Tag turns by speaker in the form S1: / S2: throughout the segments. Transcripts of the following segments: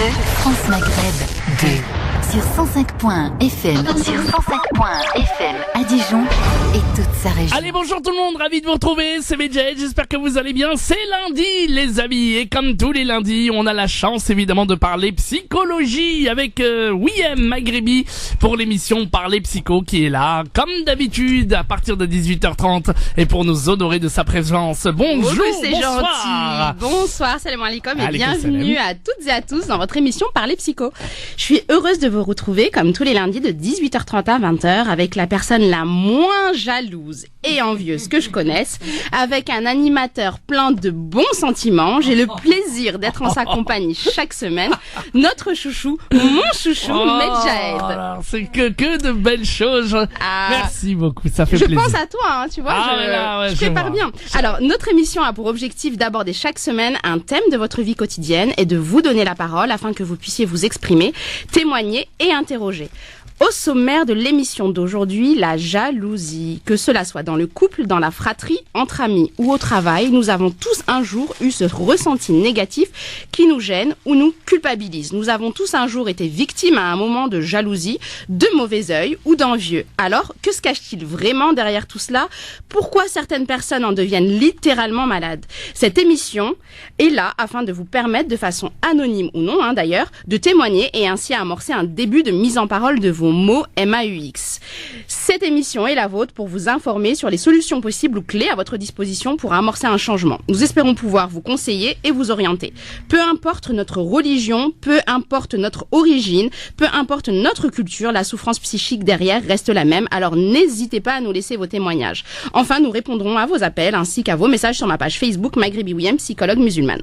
S1: France Maghreb 2. Sur 105.1 FM. À Dijon et toute sa région.
S2: Allez, bonjour tout le monde, ravi de vous retrouver, c'est Medjed, j'espère que vous allez bien. C'est lundi les amis, et comme tous les lundis, on a la chance évidemment de parler psychologie avec Wiem Maghribi pour l'émission Parler Psycho qui est là, comme d'habitude, à partir de 18h30 et pour nous honorer de sa présence. Bonjour, bonsoir.
S3: Bonsoir, salam alaikum et bienvenue à toutes et à tous dans votre émission Parler Psycho. Je suis heureuse de vous retrouver comme tous les lundis de 18h30 à 20h avec la personne la moins jalouse et envieuse que je connaisse, avec un animateur plein de bons sentiments. J'ai le plaisir d'être en sa compagnie chaque semaine. Notre chouchou, mon chouchou, Medjed.
S2: C'est que de belles choses. Merci beaucoup, ça fait plaisir.
S3: Je pense à toi, hein, tu vois, je prépare bien. Alors, notre émission a pour objectif d'aborder chaque semaine un thème de votre vie quotidienne et de vous donner la parole afin que vous puissiez vous exprimer, témoigner et interroger. Au sommaire de l'émission d'aujourd'hui, la jalousie. Que cela soit dans le couple, dans la fratrie, entre amis ou au travail, nous avons tous un jour eu ce ressenti négatif qui nous gêne ou nous culpabilise. Nous avons tous un jour été victimes à un moment de jalousie, de mauvais œil ou d'envieux. Alors, que se cache-t-il vraiment derrière tout cela ? Pourquoi certaines personnes en deviennent littéralement malades ? Cette émission est là afin de vous permettre, de façon anonyme ou non d'ailleurs, de témoigner et ainsi amorcer un début de mise en parole de vos mots MAUX. Cette émission est la vôtre pour vous informer sur les solutions possibles ou clés à votre disposition pour amorcer un changement. Nous espérons pouvoir vous conseiller et vous orienter. Peu importe notre religion, peu importe notre origine, peu importe notre culture, la souffrance psychique derrière reste la même, alors n'hésitez pas à nous laisser vos témoignages. Enfin, nous répondrons à vos appels ainsi qu'à vos messages sur ma page Facebook Maghribi Wiem, psychologue musulmane.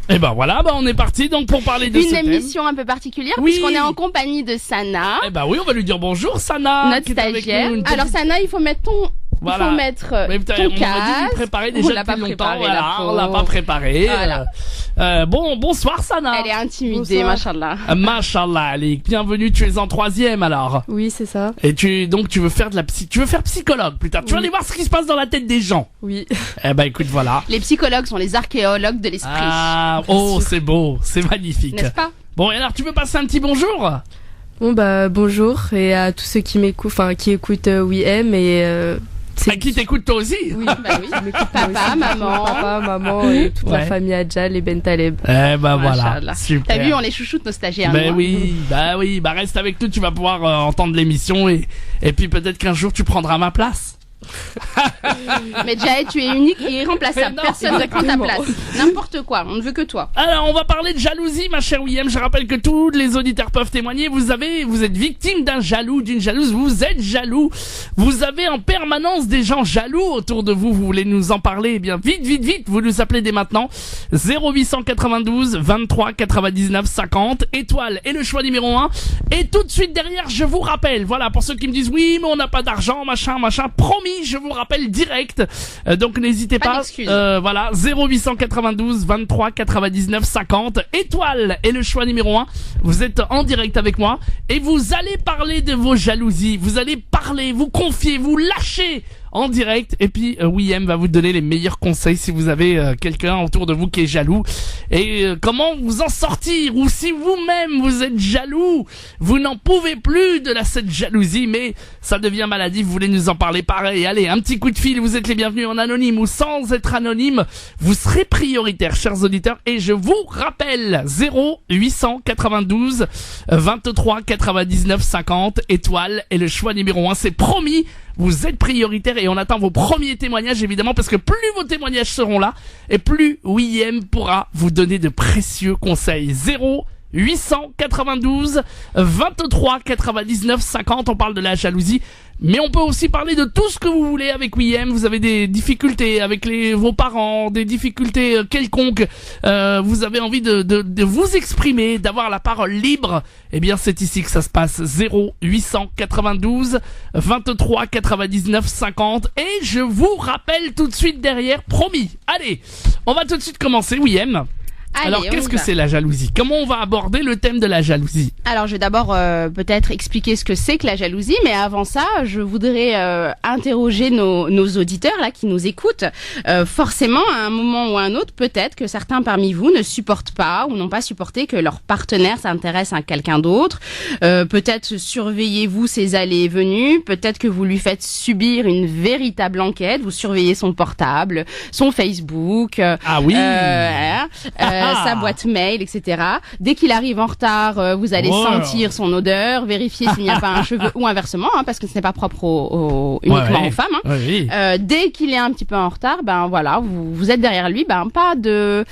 S2: Et ben voilà, on est parti donc pour parler de ce thème.
S3: Une émission un peu particulière puisqu'on est en compagnie de Sana.
S2: Eh ben oui, on va lui dire bonjour Sana.
S3: Notre stagiaire. Alors Sana, il faut mettre ton...
S2: Voilà.
S3: Il faut mettre
S2: ton casque. On m'a dit de préparer déjà depuis longtemps. On l'a pas préparé. Voilà. Bonsoir Sana.
S3: Elle est intimidée, machallah.
S2: Machallah, allez, bienvenue. Tu es en 3e alors.
S4: Oui, c'est ça.
S2: Et tu veux faire psychologue plus tard. Tu vas aller voir ce qui se passe dans la tête des gens.
S4: Oui.
S2: Eh ben écoute, voilà.
S3: Les psychologues sont les archéologues de l'esprit.
S2: C'est beau, c'est magnifique.
S3: N'est-ce pas ?
S2: Bon, et alors tu veux passer un petit bonjour ?
S4: Bon bonjour et à tous ceux qui m'écoutent, qui écoutent Wiem et
S2: qui t'écoute toi aussi?
S3: Oui, oui. Papa,
S4: maman et toute la famille Adjal et Ben Taleb.
S2: Eh ben voilà, super.
S3: T'as vu, on les chouchoute nos stagiaires.
S2: Oui, reste avec nous, tu vas pouvoir entendre l'émission et puis peut-être qu'un jour tu prendras ma place.
S3: Mais Jahed, tu es unique et irremplaçable. Personne ne prend ta place. N'importe quoi, on ne veut que toi.
S2: Alors, on va parler de jalousie, ma chère Wiem. Je rappelle que tous les auditeurs peuvent témoigner. Vous êtes victime d'un jaloux, d'une jalouse. Vous êtes jaloux. Vous avez en permanence des gens jaloux autour de vous. Vous voulez nous en parler? Eh bien, vite. Vous nous appelez dès maintenant. 0892 23 99 50. Étoile et le choix numéro 1. Et tout de suite derrière, je vous rappelle. Voilà, pour ceux qui me disent oui, mais on n'a pas d'argent, machin. Promis. Je vous rappelle direct, donc n'hésitez pas. 0892 23 99 50, étoile et le choix numéro 1. Vous êtes en direct avec moi et vous allez parler de vos jalousies. Vous allez parler, vous confier, vous lâcher en direct, et puis Wiem va vous donner les meilleurs conseils si vous avez quelqu'un autour de vous qui est jaloux et comment vous en sortir, ou si vous-même vous êtes jaloux, vous n'en pouvez plus de cette jalousie, mais ça devient maladie, vous voulez nous en parler, pareil, allez, un petit coup de fil, vous êtes les bienvenus en anonyme ou sans être anonyme, vous serez prioritaires, chers auditeurs, et je vous rappelle 0892 23 99 50, étoile et le choix numéro 1, c'est promis. Vous êtes prioritaire et on attend vos premiers témoignages évidemment, parce que plus vos témoignages seront là et plus Wiem pourra vous donner de précieux conseils. 0892 23 99 50, on parle de la jalousie, mais on peut aussi parler de tout ce que vous voulez avec Wiem. Vous avez des difficultés avec vos parents, des difficultés quelconques, vous avez envie de vous exprimer, d'avoir la parole libre, eh bien c'est ici que ça se passe. 0892 23 99 50, et je vous rappelle tout de suite derrière, promis. Allez, on va tout de suite commencer, Wiem.
S3: Allez,
S2: Alors, qu'est-ce que c'est la jalousie? Comment on va aborder le thème de la jalousie?
S3: Alors, je vais d'abord peut-être expliquer ce que c'est que la jalousie, mais avant ça, je voudrais interroger nos auditeurs là qui nous écoutent. Forcément, à un moment ou à un autre, peut-être que certains parmi vous ne supportent pas ou n'ont pas supporté que leur partenaire s'intéresse à quelqu'un d'autre. Peut-être surveillez-vous ses allées et venues. Peut-être que vous lui faites subir une véritable enquête. Vous surveillez son portable, son Facebook.
S2: Ah oui.
S3: Sa boîte mail, etc. Dès qu'il arrive en retard, vous allez sentir son odeur, vérifier s'il n'y a pas un cheveu ou inversement, parce que ce n'est pas propre uniquement aux femmes.
S2: Oui.
S3: Dès qu'il est un petit peu en retard, ben voilà, vous êtes derrière lui, ben pas de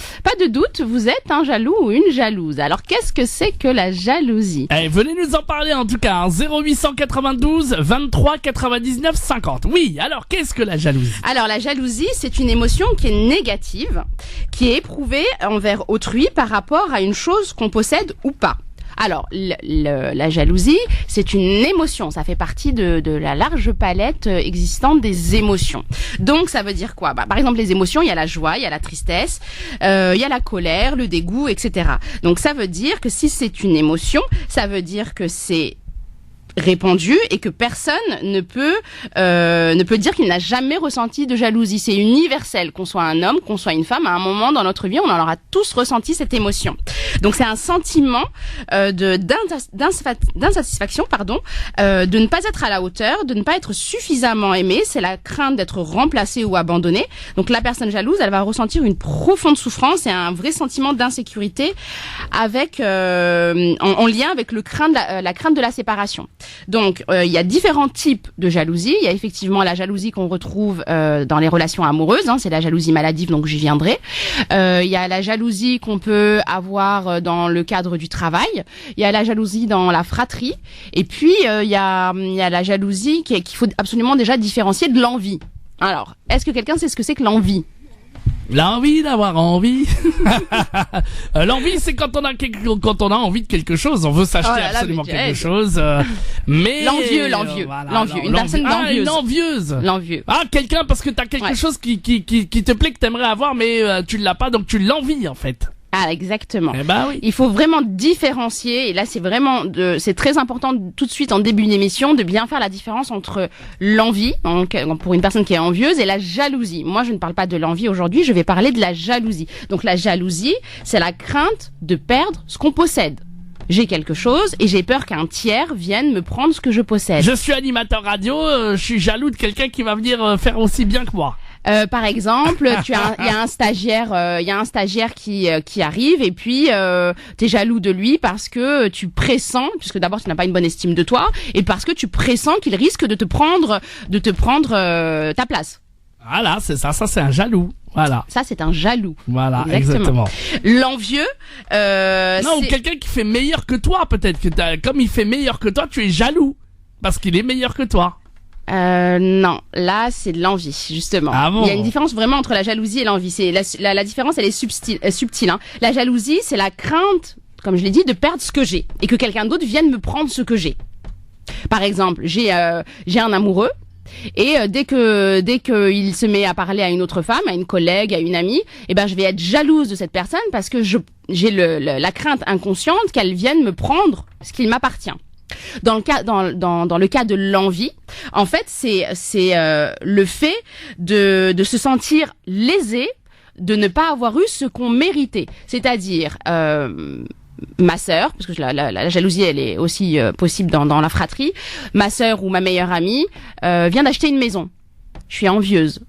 S3: doute, vous êtes un jaloux ou une jalouse. Alors qu'est-ce que c'est que la jalousie?
S2: Venez nous en parler en tout cas, 0892 23 99 50. Oui, alors qu'est-ce que la jalousie?
S3: Alors la jalousie, c'est une émotion qui est négative, qui est éprouvée envers autrui par rapport à une chose qu'on possède ou pas. Alors, la jalousie, c'est une émotion. Ça fait partie de la large palette existante des émotions. Donc, ça veut dire quoi? Par exemple, les émotions, il y a la joie, il y a la tristesse, il y a la colère, le dégoût, etc. Donc, ça veut dire que si c'est une émotion, ça veut dire que c'est répandu et que personne ne peut dire qu'il n'a jamais ressenti de jalousie. C'est universel, qu'on soit un homme, qu'on soit une femme, à un moment dans notre vie, on en aura tous ressenti cette émotion. Donc c'est un sentiment d'insatisfaction, de ne pas être à la hauteur, de ne pas être suffisamment aimé. C'est la crainte d'être remplacé ou abandonné. Donc la personne jalouse, elle va ressentir une profonde souffrance et un vrai sentiment d'insécurité avec en lien avec la crainte de la séparation. Donc, il y a différents types de jalousie. Il y a effectivement la jalousie qu'on retrouve dans les relations amoureuses. C'est la jalousie maladive, donc j'y viendrai. Il y a la jalousie qu'on peut avoir dans le cadre du travail. Il y a la jalousie dans la fratrie. Et puis, il y a la jalousie qu'il faut absolument déjà différencier de l'envie. Alors, est-ce que quelqu'un sait ce que c'est que l'envie?
S2: L'envie d'avoir envie. L'envie, c'est quand on a envie de quelque chose, on veut s'acheter absolument quelque chose. Mais
S3: l'envieux,
S2: voilà,
S3: une personne envieuse.
S2: Une envieuse.
S3: L'envieux.
S2: Ah, quelqu'un parce que t'as quelque chose qui te plaît, que t'aimerais avoir, mais tu l'as pas, donc tu l'envies en fait.
S3: Ah, exactement.
S2: Eh ben oui.
S3: Il faut vraiment différencier, et là c'est très important tout de suite en début d'émission de bien faire la différence entre l'envie, pour une personne qui est envieuse, et la jalousie. Moi, je ne parle pas de l'envie aujourd'hui, je vais parler de la jalousie. Donc la jalousie, c'est la crainte de perdre ce qu'on possède. J'ai quelque chose et j'ai peur qu'un tiers vienne me prendre ce que je possède.
S2: Je suis animateur radio, je suis jaloux de quelqu'un qui va venir faire aussi bien que moi.
S3: Par exemple, il y a un stagiaire qui arrive et puis t'es jaloux de lui parce que tu pressens, puisque d'abord tu n'as pas une bonne estime de toi, et parce que tu pressens qu'il risque de te prendre ta place.
S2: Voilà, c'est ça c'est un jaloux. Voilà.
S3: Ça, c'est un jaloux.
S2: Voilà, exactement.
S3: L'envieux,
S2: non, ou quelqu'un qui fait meilleur que toi, peut-être comme il fait meilleur que toi, tu es jaloux parce qu'il est meilleur que toi.
S3: Non, là c'est de l'envie justement.
S2: Ah bon?
S3: Il y a une différence vraiment entre la jalousie et l'envie. C'est la différence, elle est subtile. La jalousie, c'est la crainte, comme je l'ai dit, de perdre ce que j'ai et que quelqu'un d'autre vienne me prendre ce que j'ai. Par exemple, j'ai un amoureux. Et dès qu'il se met à parler à une autre femme, à une collègue, à une amie, je vais être jalouse de cette personne parce que j'ai la crainte inconsciente qu'elle vienne me prendre ce qu'il m'appartient. Dans le cas de l'envie, en fait, c'est le fait de se sentir lésé, de ne pas avoir eu ce qu'on méritait. C'est-à-dire ma sœur, parce que la jalousie, elle est aussi possible dans la fratrie. Ma sœur ou ma meilleure amie vient d'acheter une maison. Je suis envieuse.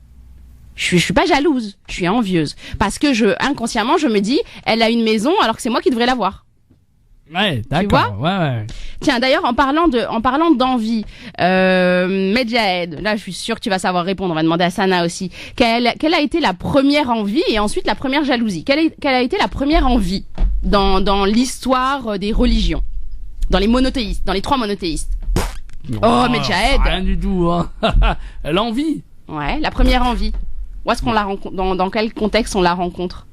S3: Je suis pas jalouse, je suis envieuse parce que inconsciemment je me dis, elle a une maison alors que c'est moi qui devrais l'avoir.
S2: Ouais, d'accord.
S3: Tu vois?
S2: Ouais.
S3: Tiens, d'ailleurs, en parlant d'envie, Medjahed, là, je suis sûre que tu vas savoir répondre. On va demander à Sana aussi. Quelle a été la première envie et ensuite la première jalousie? Quelle a été la première envie dans l'histoire des religions, dans les trois monothéistes? Oh, Medjahed.
S2: Rien du tout, hein. L'envie.
S3: Ouais, la première envie. Où est-ce qu'on la rencontre? Dans quel contexte on la rencontre?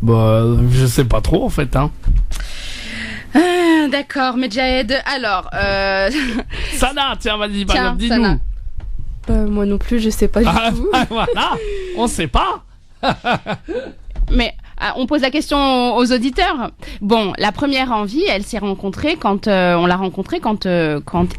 S2: Bah, je sais pas trop en fait, hein.
S3: D'accord, Medjahed. Alors,
S2: Sana, tiens, vas-y, dis-nous.
S3: Sana.
S4: Moi non plus, je sais pas du tout.
S2: Voilà, on sait pas.
S3: Mais on pose la question aux auditeurs. Bon, la première envie, elle s'est rencontrée quand on l'a rencontrée quand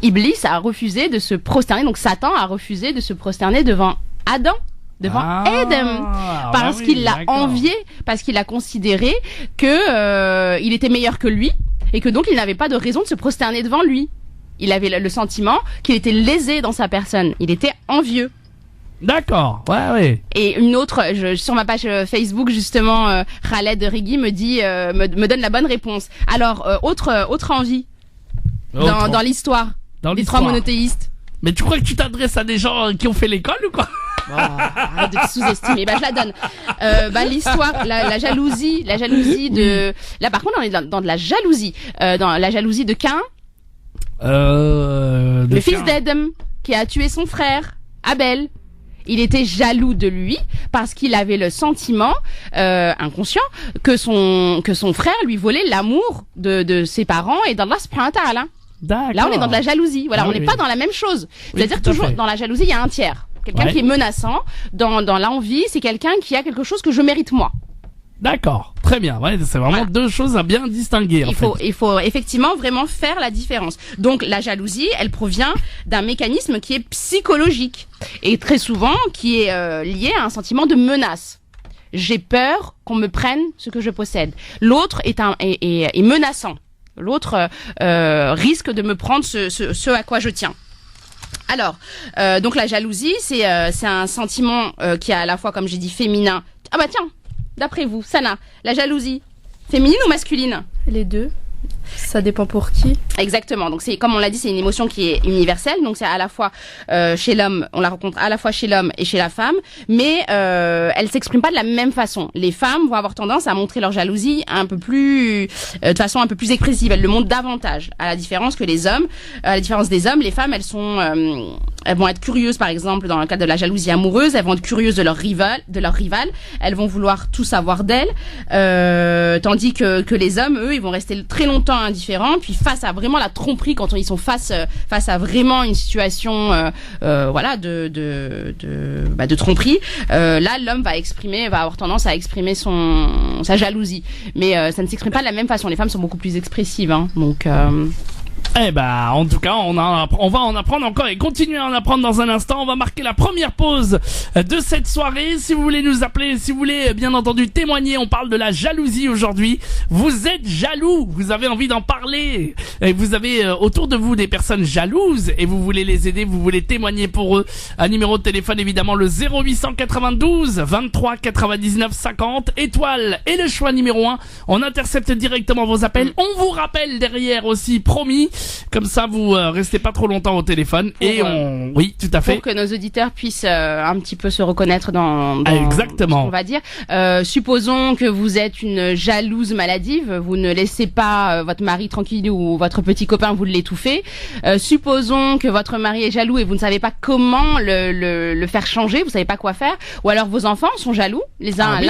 S3: Iblis a refusé de se prosterner. Donc Satan a refusé de se prosterner devant Adam, devant Adam, parce qu'il l'a envié, parce qu'il a considéré que il était meilleur que lui et que donc il n'avait pas de raison de se prosterner devant lui. Il avait le sentiment qu'il était lésé dans sa personne. Il était envieux.
S2: D'accord, ouais.
S3: Et une autre, sur ma page Facebook justement, Khaled Rigui me dit, me donne la bonne réponse. Alors, autre envie dans l'histoire des trois monothéistes.
S2: Mais tu crois que tu t'adresses à des gens qui ont fait l'école ou quoi?
S3: Arrête de te sous-estimer. Je la donne. L'histoire, la jalousie de. Là, par contre, on est dans de la jalousie, dans la jalousie de Caïn, le fils d'Adam, qui a tué son frère Abel. Il était jaloux de lui parce qu'il avait le sentiment inconscient que son frère lui volait l'amour de ses parents et d'Allah subhanahu wa ta'ala.
S2: D'accord.
S3: Là, on est dans de la jalousie. Voilà, on n'est pas dans la même chose. C'est-à-dire toujours dans la jalousie, il y a un tiers. Quelqu'un qui est menaçant. Dans l'envie, c'est quelqu'un qui a quelque chose que je mérite moi.
S2: D'accord, très bien. Ouais, c'est vraiment deux choses à bien distinguer.
S3: Il faut effectivement vraiment faire la différence. Donc la jalousie, elle provient d'un mécanisme qui est psychologique et très souvent qui est lié à un sentiment de menace. J'ai peur qu'on me prenne ce que je possède. L'autre est menaçant. L'autre risque de me prendre ce à quoi je tiens. Alors, donc la jalousie, c'est un sentiment qui est à la fois, comme j'ai dit, féminin. Ah bah tiens. D'après vous, Sana, la jalousie, féminine ou masculine?
S4: Les deux. Ça dépend pour qui.
S3: Exactement. Donc c'est, comme on l'a dit, c'est une émotion qui est universelle. Donc c'est à la fois chez l'homme, on la rencontre à la fois chez l'homme et chez la femme, mais elle s'exprime pas de la même façon. Les femmes vont avoir tendance à montrer leur jalousie un peu plus, de façon un peu plus expressive. Elles le montrent davantage. À la différence que les hommes, à la différence des hommes, les femmes, elles vont être curieuses, par exemple, dans le cadre de la jalousie amoureuse, elles vont être curieuses de leur rival. Elles vont vouloir tout savoir d'elles, tandis que les hommes, eux, ils vont rester très longtemps indifférents. Puis face à vraiment la tromperie, quand ils sont face à vraiment une situation, de tromperie, là, l'homme va avoir tendance à exprimer sa jalousie. Mais ça ne s'exprime pas de la même façon. Les femmes sont beaucoup plus expressives, hein. Donc.
S2: En tout cas, on va en apprendre encore et continuer à en apprendre dans un instant. On va marquer la première pause de cette soirée. Si vous voulez nous appeler, si vous voulez bien entendu témoigner, on parle de la jalousie aujourd'hui. Vous êtes jaloux, vous avez envie d'en parler, et vous avez autour de vous des personnes jalouses et vous voulez les aider, vous voulez témoigner pour eux. Un numéro de téléphone évidemment, le 0892 23 99 50, étoile et le choix numéro 1. On intercepte directement vos appels. On vous rappelle derrière aussi, promis. Comme ça, vous restez pas trop longtemps au téléphone oui, tout à fait.
S3: Pour que nos auditeurs puissent un petit peu se reconnaître dans
S2: exactement.
S3: Ce qu'on va dire. Supposons que vous êtes une jalouse maladive, vous ne laissez pas votre mari tranquille ou votre petit copain vous l'étouffer. Supposons que votre mari est jaloux et vous ne savez pas comment le faire changer, vous savez pas quoi faire, ou alors vos enfants sont jaloux, les uns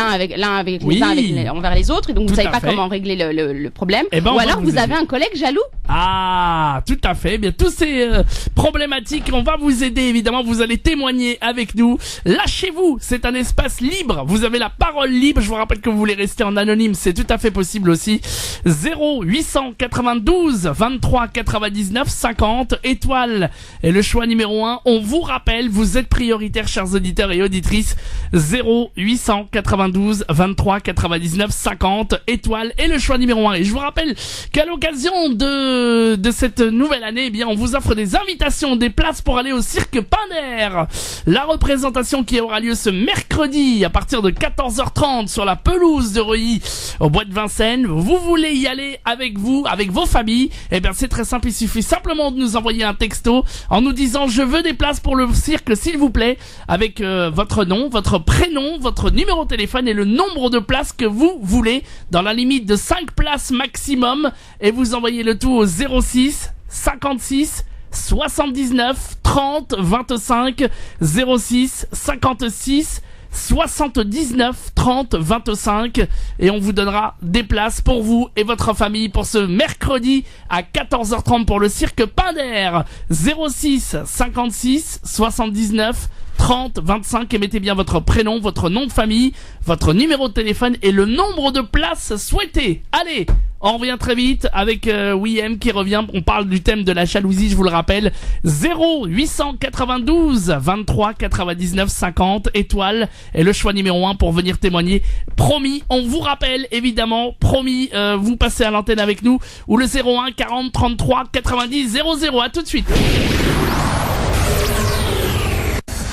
S3: envers les autres, et donc vous savez pas comment régler le problème. Ou alors vous avez un collègue jaloux.
S2: Ah, tout à fait. Bien, tous ces problématiques, on va vous aider évidemment. Vous allez témoigner avec nous. Lâchez-vous, c'est un espace libre. Vous avez la parole libre. Je vous rappelle que vous voulez rester en anonyme, c'est tout à fait possible aussi. 0892 23 99 50, étoile et le choix numéro 1. On vous rappelle, vous êtes prioritaires, chers auditeurs et auditrices. 0892 23 99 50, étoile et le choix numéro 1. Et je vous rappelle qu'à l'occasion de cette nouvelle année, eh bien, on vous offre des invitations, des places pour aller au Cirque Pinder. La représentation qui aura lieu ce mercredi à partir de 14h30 sur la pelouse de Reuilly au bois de Vincennes. Vous voulez y aller avec vos familles? Eh bien, c'est très simple. Il suffit simplement de nous envoyer un texto en nous disant je veux des places pour le cirque, s'il vous plaît, avec votre nom, votre prénom, votre numéro de téléphone et le nombre de places que vous voulez, dans la limite de 5 places maximum, et vous envoyez le tout au 06 56 79 30 25 06 56 79 30 25 et on vous donnera des places pour vous et votre famille pour ce mercredi à 14h30 pour le cirque Pinder. 06 56 79 30 25 et mettez bien votre prénom, votre nom de famille, votre numéro de téléphone et le nombre de places souhaitées. Allez, on revient très vite avec Wim qui revient. On parle du thème de la jalousie, je vous le rappelle. 0892 23 99 50 étoiles est le choix numéro 1 pour venir témoigner. Promis, on vous rappelle évidemment, promis, vous passez à l'antenne avec nous ou le 01 40 33 90 00. À tout de suite.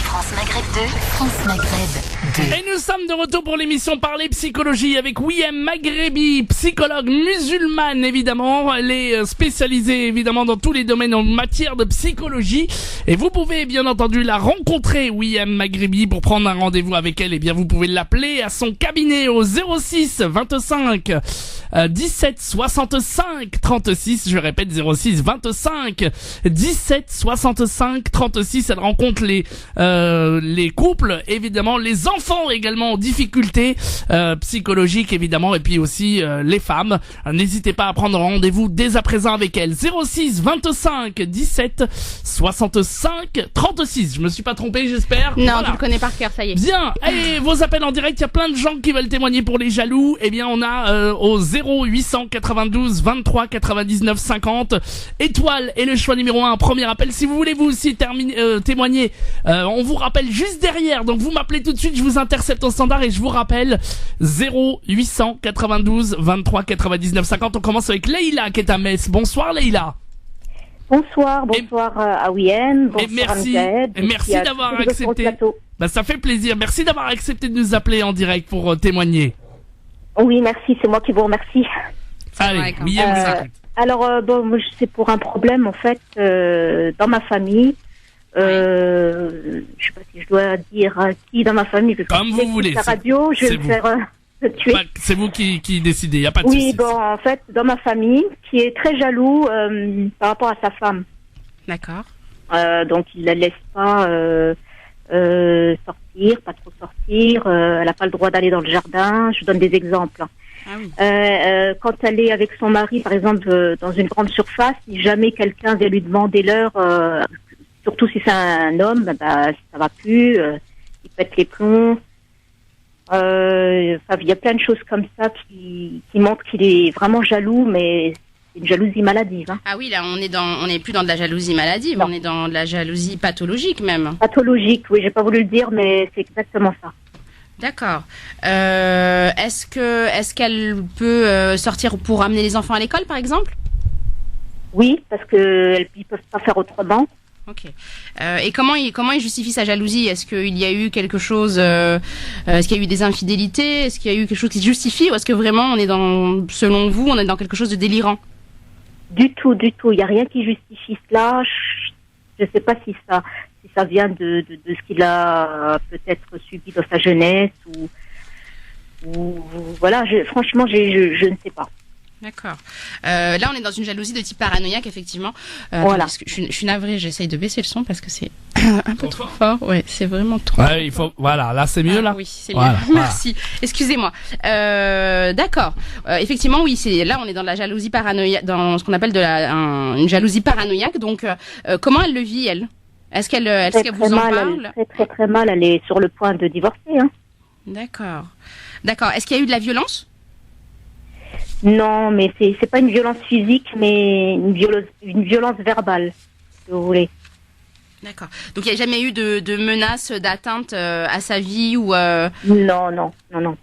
S1: France Maghreb 2, France Maghreb 2.
S2: Et nous sommes de retour pour l'émission Parler Psychologie avec Wim Maghrebi, psychologue musulmane évidemment. Elle est spécialisée évidemment dans tous les domaines en matière de psychologie. Et vous pouvez bien entendu la rencontrer, Wim Maghrebi, pour prendre un rendez-vous avec elle. Et bien vous pouvez l'appeler à son cabinet au 06 25 17 65 36. Je répète 06 25 17 65 36. Elle rencontre les couples, évidemment, les enfants également en difficulté psychologique évidemment, et puis aussi les femmes. N'hésitez pas à prendre rendez-vous dès à présent avec elle. 06 25 17 65 36. Je me suis pas trompé, j'espère.
S3: Non,
S2: voilà.
S3: Tu le connais par cœur, ça y est.
S2: Bien. Et vos appels en direct, il y a plein de gens qui veulent témoigner pour les jaloux. Eh bien, on a au 0892 23 99 50 étoile et le choix numéro 1. Premier appel. Si vous voulez vous aussi témoigner, on vous rappelle juste derrière. Donc vous m'appelez tout de suite, je vous intercepte au standard et je vous rappelle 0892 23 99 50. On commence avec Leïla qui est à Metz. Bonsoir Leïla.
S5: Bonsoir à Wim, bonsoir
S2: et merci,
S5: à Mickaël,
S2: et merci d'avoir accepté. Bah, ça fait plaisir. Merci d'avoir accepté de nous appeler en direct pour témoigner.
S5: Oui, merci, c'est moi qui vous remercie.
S2: Allez, Wim,
S5: alors, moi, c'est pour un problème, en fait, dans ma famille. Je sais pas si je dois dire qui dans ma famille. Parce
S2: comme vous voulez.
S5: La radio, je vais me faire tuer.
S2: Bah, c'est vous qui décidez, il n'y a pas de souci.
S5: Oui, bon, en fait, dans ma famille, qui est très jaloux par rapport à sa femme.
S3: D'accord.
S5: Donc, il la laisse pas sortir, pas trop sortir. Elle n'a pas le droit d'aller dans le jardin. Je donne des exemples.
S3: Ah oui.
S5: Quand elle est avec son mari, par exemple, dans une grande surface, si jamais quelqu'un vient lui demander l'heure, surtout si c'est un homme, ça va plus. Il pète les plombs. Il y a plein de choses comme ça qui montrent qu'il est vraiment jaloux, mais c'est une jalousie maladive. Hein.
S3: Ah oui, là on n'est plus dans de la jalousie maladive, on est dans de la jalousie pathologique même.
S5: Pathologique, oui, j'ai pas voulu le dire, mais c'est exactement ça.
S3: D'accord. Est-ce qu'elle peut sortir pour amener les enfants à l'école, par exemple?
S5: Oui, parce qu'ils peuvent pas faire autrement.
S3: Ok. Et comment il justifie sa jalousie? Est-ce qu'il y a eu quelque chose? Est-ce qu'il y a eu des infidélités? Est-ce qu'il y a eu quelque chose qui se justifie? Ou est-ce que vraiment selon vous, on est dans quelque chose de délirant?
S5: Du tout. Il n'y a rien qui justifie cela. Je ne sais pas si ça vient de ce qu'il a peut-être subi dans sa jeunesse ou voilà. Franchement, je ne sais pas.
S3: D'accord. Là, on est dans une jalousie de type paranoïaque, effectivement.
S5: Voilà.
S3: Je suis navrée, j'essaye de baisser le son parce que c'est un peu trop fort. Ouais, c'est vraiment trop.
S2: Ouais, il faut. Voilà, là c'est mieux là.
S3: Oui, c'est mieux. Merci. Excusez-moi. D'accord. Effectivement, oui, là, on est dans la jalousie paranoïaque, dans ce qu'on appelle une jalousie paranoïaque. Donc, comment elle le vit, elle? Est-ce qu'elle vous en parle?
S5: Très très très mal. Elle est sur le point de divorcer. Hein.
S3: D'accord. Est-ce qu'il y a eu de la violence?
S5: Non, mais c'est pas une violence physique, mais une violence verbale, si vous voulez.
S3: D'accord. Donc il n'y a jamais eu de menaces d'atteinte à sa vie ou
S5: Non,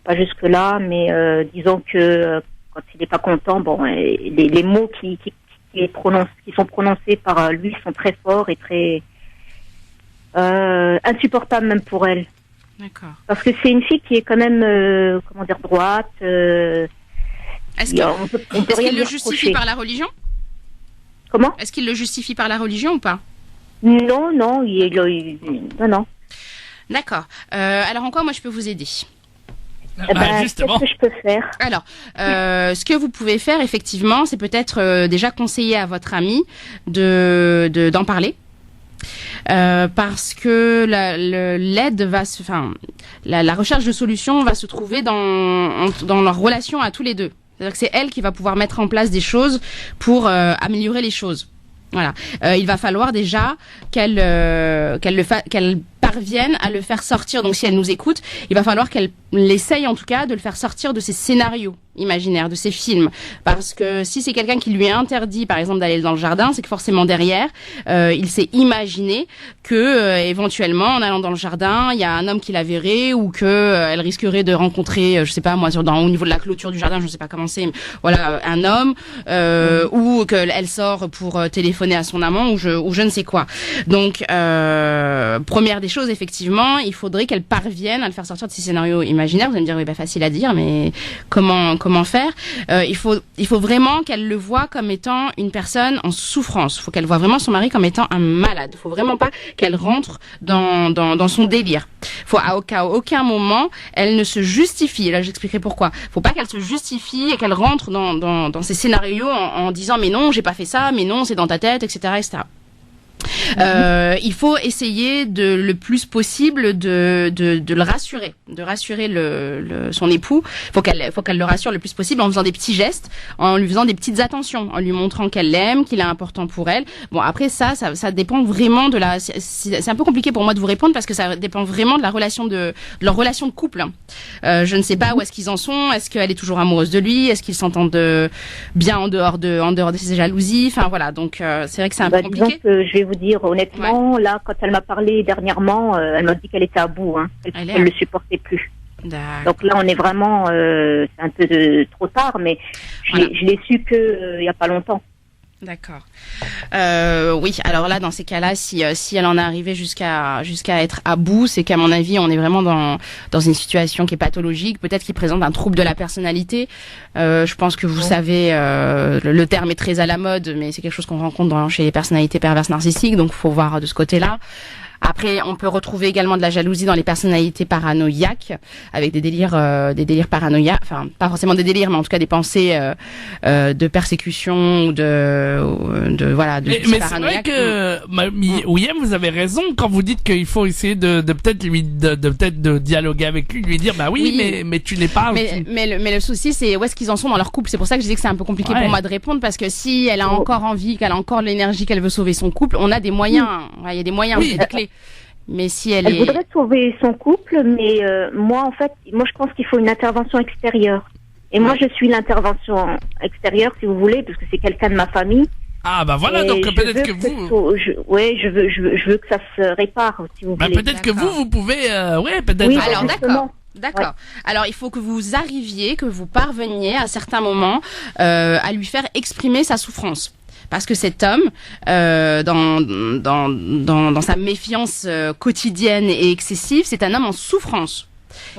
S5: pas jusque là, mais disons que quand il n'est pas content, bon, les mots qui sont prononcés par lui sont très forts et très insupportables même pour elle. D'accord. Parce que c'est une fille qui est quand même droite.
S3: Est-ce qu'il le justifie par la religion?
S5: Comment?
S3: Est-ce qu'il le justifie par la religion ou pas?
S5: Non. Non.
S3: D'accord. Alors en quoi moi je peux vous aider?
S2: Justement.
S5: Qu'est-ce que je peux faire?
S3: Alors, ce que vous pouvez faire effectivement, c'est peut-être déjà conseiller à votre ami d'en parler. parce que l'aide va la recherche de solutions va se trouver dans leur relation à tous les deux. C'est-à-dire que c'est elle qui va pouvoir mettre en place des choses pour améliorer les choses. Voilà. Il va falloir déjà qu'elle parvienne à le faire sortir. Donc si elle nous écoute, il va falloir qu'elle essaye en tout cas de le faire sortir de ses scénarios imaginaires, de ses films. Parce que si c'est quelqu'un qui lui est interdit, par exemple, d'aller dans le jardin, c'est que forcément derrière, il s'est imaginé que éventuellement, en allant dans le jardin, il y a un homme qui la verrait ou que elle risquerait de rencontrer, je sais pas moi, au niveau de la clôture du jardin, je sais pas comment c'est, mais voilà, un homme, ou qu'elle sort pour téléphoner à son amant ou je ne sais quoi. Donc, première des choses, effectivement, il faudrait qu'elle parvienne à le faire sortir de ses scénarios imaginaires. Vous allez me dire, oui, facile à dire, mais comment faire? Il faut vraiment qu'elle le voie comme étant une personne en souffrance. Il faut qu'elle voie vraiment son mari comme étant un malade. Il faut vraiment pas qu'elle rentre dans son délire. Faut à aucun moment elle ne se justifie. Là, j'expliquerai pourquoi. Faut pas qu'elle se justifie et qu'elle rentre dans ses scénarios en disant mais non, j'ai pas fait ça, mais non, c'est dans ta tête, etc., etc. Il faut essayer le plus possible de le rassurer, de rassurer son époux. Faut qu'elle le rassure le plus possible en faisant des petits gestes, en lui faisant des petites attentions, en lui montrant qu'elle l'aime, qu'il est important pour elle. Bon, après ça dépend vraiment de c'est un peu compliqué pour moi de vous répondre parce que ça dépend vraiment de leur relation de couple. Je ne sais pas où est-ce qu'ils en sont. Est-ce qu'elle est toujours amoureuse de lui? Est-ce qu'ils s'entendent bien en dehors de ses jalousies? Enfin voilà. Donc c'est vrai que c'est un peu compliqué.
S5: Je vais vous dire honnêtement, là, quand elle m'a parlé dernièrement, elle m'a dit qu'elle était à bout, qu'elle le supportait plus. Donc là, on est vraiment, c'est un peu trop tard, mais je l'ai su il y a pas longtemps.
S3: D'accord. Oui. Alors là, dans ces cas-là, si elle en est arrivée jusqu'à être à bout, c'est qu'à mon avis, on est vraiment dans une situation qui est pathologique, peut-être qui présente un trouble de la personnalité. Je pense que vous savez, le terme est très à la mode, mais c'est quelque chose qu'on rencontre chez les personnalités perverses narcissiques, donc faut voir de ce côté-là. Après, on peut retrouver également de la jalousie dans les personnalités paranoïaques, avec des délires paranoïaques, enfin pas forcément des délires, mais en tout cas des pensées de persécution ou de
S2: mais c'est vrai que William, vous avez raison quand vous dites qu'il faut essayer de dialoguer avec lui dire bah oui. mais tu n'es pas.
S3: Mais le souci c'est où est-ce qu'ils en sont dans leur couple. C'est pour ça que je disais que c'est un peu compliqué pour moi de répondre parce que si elle a encore envie, qu'elle a encore l'énergie, qu'elle veut sauver son couple, on a des moyens. Il y a des moyens, il y a des clés. Mais si elle
S5: voudrait sauver son couple, mais moi je pense qu'il faut une intervention extérieure. Et moi je suis l'intervention extérieure, si vous voulez, parce que c'est quelqu'un de ma famille.
S2: Ah bah voilà, donc peut-être que vous.
S5: Je veux que ça se répare, si vous voulez.
S2: Peut-être que vous pouvez, peut-être.
S3: Oui, alors D'accord. Ouais. Alors il faut que vous parveniez à certains moments à lui faire exprimer sa souffrance. Parce que cet homme, dans sa méfiance quotidienne et excessive, c'est un homme en souffrance.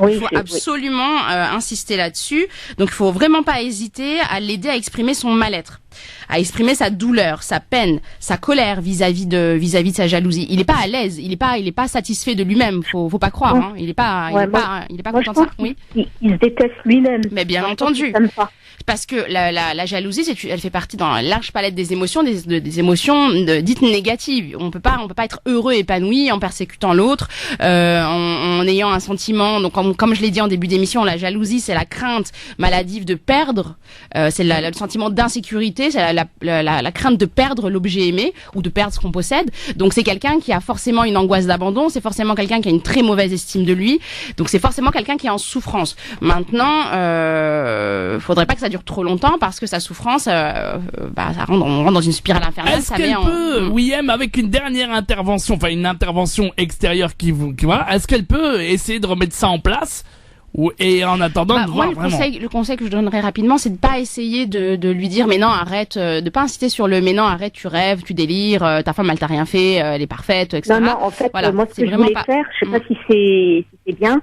S3: Il faut absolument insister là-dessus. Donc il faut vraiment pas hésiter à l'aider à exprimer son mal-être, à exprimer sa douleur, sa peine, sa colère vis-à-vis de sa jalousie. Il est pas à l'aise, il est pas satisfait de lui-même. Faut pas croire. Hein. Il est pas content de ça. Oui.
S5: Il se déteste lui-même.
S3: Mais bien entendu. Parce que la jalousie, elle fait partie dans la large palette des émotions, des émotions dites négatives. On peut pas être heureux, épanoui en persécutant l'autre, en ayant un sentiment. Donc, comme je l'ai dit en début d'émission, la jalousie, c'est la crainte maladive de perdre, c'est le sentiment d'insécurité, c'est la crainte de perdre l'objet aimé ou de perdre ce qu'on possède. Donc, c'est quelqu'un qui a forcément une angoisse d'abandon, c'est forcément quelqu'un qui a une très mauvaise estime de lui. Donc, c'est forcément quelqu'un qui est en souffrance. Maintenant, faudrait pas que ça dure trop longtemps parce que sa souffrance, on rentre dans une spirale infernale.
S2: Est-ce qu'elle peut, William, avec une dernière intervention, enfin une intervention extérieure est-ce qu'elle peut essayer de remettre ça en place et en attendant de voir
S3: le conseil que je donnerais rapidement, c'est de pas essayer de lui dire mais non arrête, de pas insister sur le mais non arrête, tu rêves, tu délires, ta femme elle t'a rien fait, elle est parfaite, etc.
S5: Non, en fait, moi ce que je voulais faire, je sais pas si c'est bien,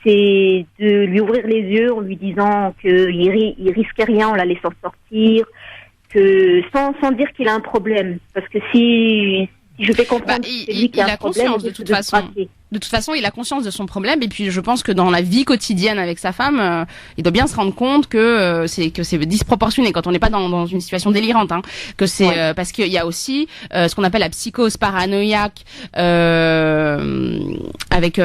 S5: c'est de lui ouvrir les yeux en lui disant qu'il risque rien en la laissant sortir, que sans dire qu'il a un problème, parce que si je fais comprendre que c'est lui qui a un problème,
S3: de toute façon. De toute façon, il a conscience de son problème et puis je pense que dans la vie quotidienne avec sa femme, il doit bien se rendre compte que c'est disproportionné quand on n'est pas dans une situation délirante, hein, que c'est parce qu'il y a aussi ce qu'on appelle la psychose paranoïaque avec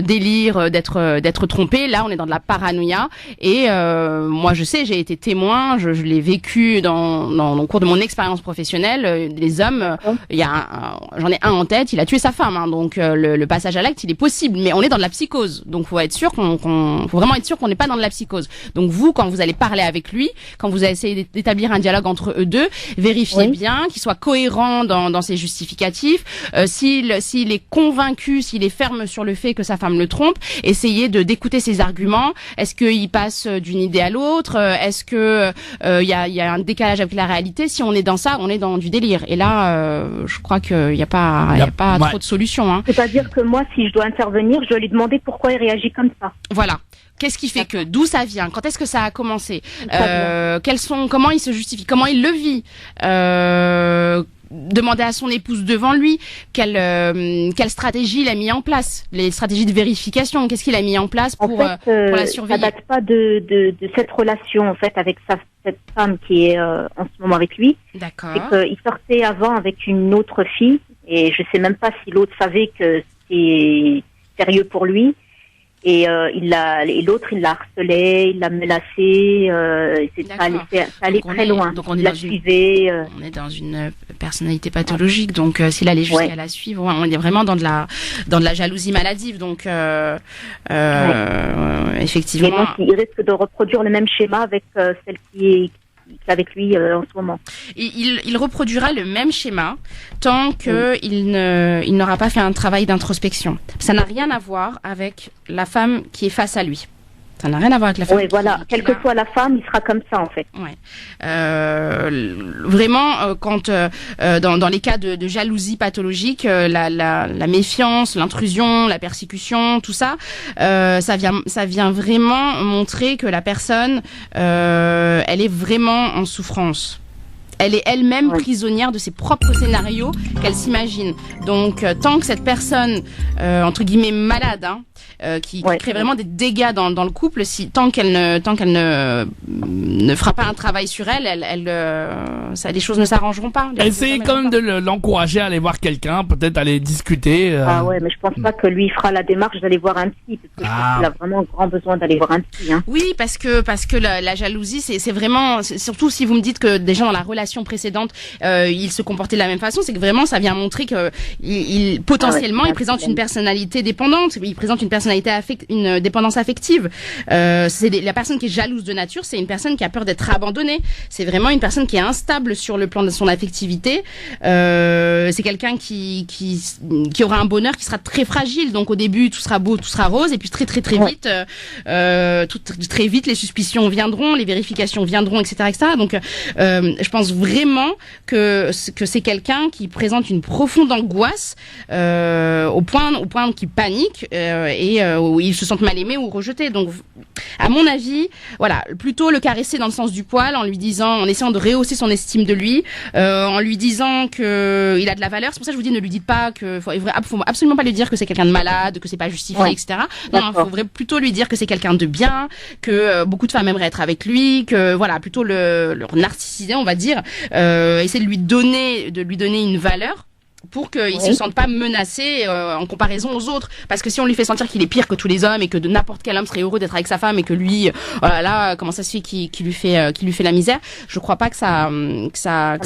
S3: délire d'être trompé. Là, on est dans de la paranoïa et moi je sais, j'ai été témoin, je l'ai vécu dans le cours de mon expérience professionnelle. Les hommes, j'en ai un en tête, il a tué sa femme, hein, donc le passage à l'acte, il est possible, mais on est dans de la psychose. Donc, faut vraiment être sûr qu'on n'est pas dans de la psychose. Donc, vous, quand vous allez parler avec lui, quand vous allez essayer d'établir un dialogue entre eux deux, vérifiez bien qu'il soit cohérent dans ses justificatifs. S'il est convaincu, s'il est ferme sur le fait que sa femme le trompe, essayez d'écouter ses arguments. Est-ce qu'il passe d'une idée à l'autre? Est-ce que il y a un décalage avec la réalité? Si on est dans ça, on est dans du délire. Et là, je crois qu'il y a pas trop de solutions, hein.
S5: C'est-à-dire que moi, si je dois intervenir, je dois lui demander pourquoi il réagit comme ça.
S3: Voilà. Qu'est-ce qui fait que, d'où ça vient? Quand est-ce que ça a commencé? Comment il se justifie? Comment il le vit? Demander à son épouse devant lui quelle stratégie il a mis en place, les stratégies de vérification, qu'est-ce qu'il a mis en place pour la surveiller.
S5: Ça date pas de cette relation en fait avec cette femme qui est en ce moment avec lui.
S3: D'accord.
S5: C'est qu'il sortait avant avec une autre fille et je sais même pas si l'autre savait que c'était sérieux pour lui. Et l'autre, il la harcelait, il l'a menacé, ça allait très loin.
S3: Donc on est dans une personnalité pathologique. Donc s'il allait jusqu'à la suivre, on est vraiment dans de la jalousie maladive. Donc effectivement.
S5: Et donc il risque de reproduire le même schéma avec celle qui est avec lui en ce moment.
S3: Il reproduira le même schéma tant que il n'aura pas fait un travail d'introspection. Ça n'a rien à voir avec la femme qui est face à lui. Ça n'a rien à voir avec la femme.
S5: Oui, voilà. Quelle que soit la femme, il sera comme ça, en fait.
S3: Ouais. Vraiment, quand dans les cas de jalousie pathologique, la méfiance, l'intrusion, la persécution, tout ça, ça vient vraiment montrer que la personne, elle est vraiment en souffrance. Elle est elle-même prisonnière de ses propres scénarios qu'elle s'imagine. Donc, tant que cette personne, entre guillemets, malade, hein, qui crée vraiment des dégâts dans le couple, tant qu'elle ne fera pas un travail sur les choses ne s'arrangeront pas.
S2: Essayez quand même de l'encourager à aller voir quelqu'un, peut-être aller discuter.
S5: Ah ouais, mais je pense pas que lui fera la démarche d'aller voir un psy, parce que je pense qu'il a vraiment grand besoin d'aller voir un psy. Hein.
S3: Oui, parce que la jalousie, c'est vraiment, surtout si vous me dites que déjà dans la relation précédente, il se comportait de la même façon, c'est que vraiment ça vient montrer que potentiellement il présente une personnalité dépendante, il présente une dépendance affective. La personne qui est jalouse de nature, c'est une personne qui a peur d'être abandonnée. C'est vraiment une personne qui est instable sur le plan de son affectivité. C'est quelqu'un qui aura un bonheur qui sera très fragile. Donc au début tout sera beau, tout sera rose, et puis très vite, très vite les suspicions viendront, les vérifications viendront, etc., etc. Donc je pense vraiment que c'est quelqu'un qui présente une profonde angoisse au point qu'il panique et où il se sent mal aimé ou rejeté. Donc, à mon avis, voilà, plutôt le caresser dans le sens du poil en essayant de rehausser son estime de lui, en lui disant que il a de la valeur. C'est pour ça que je vous dis, ne lui dites pas faut absolument pas lui dire que c'est quelqu'un de malade, que c'est pas justifié, etc. Non, il faudrait plutôt lui dire que c'est quelqu'un de bien, que beaucoup de femmes aimeraient être avec lui, que voilà, plutôt le narcissiser, on va dire, essayer de lui donner une valeur pour qu'il se sente pas menacé en comparaison aux autres, parce que si on lui fait sentir qu'il est pire que tous les hommes et que de n'importe quel homme serait heureux d'être avec sa femme et que lui comment ça se fait qu'il lui fait la misère, je crois pas que ça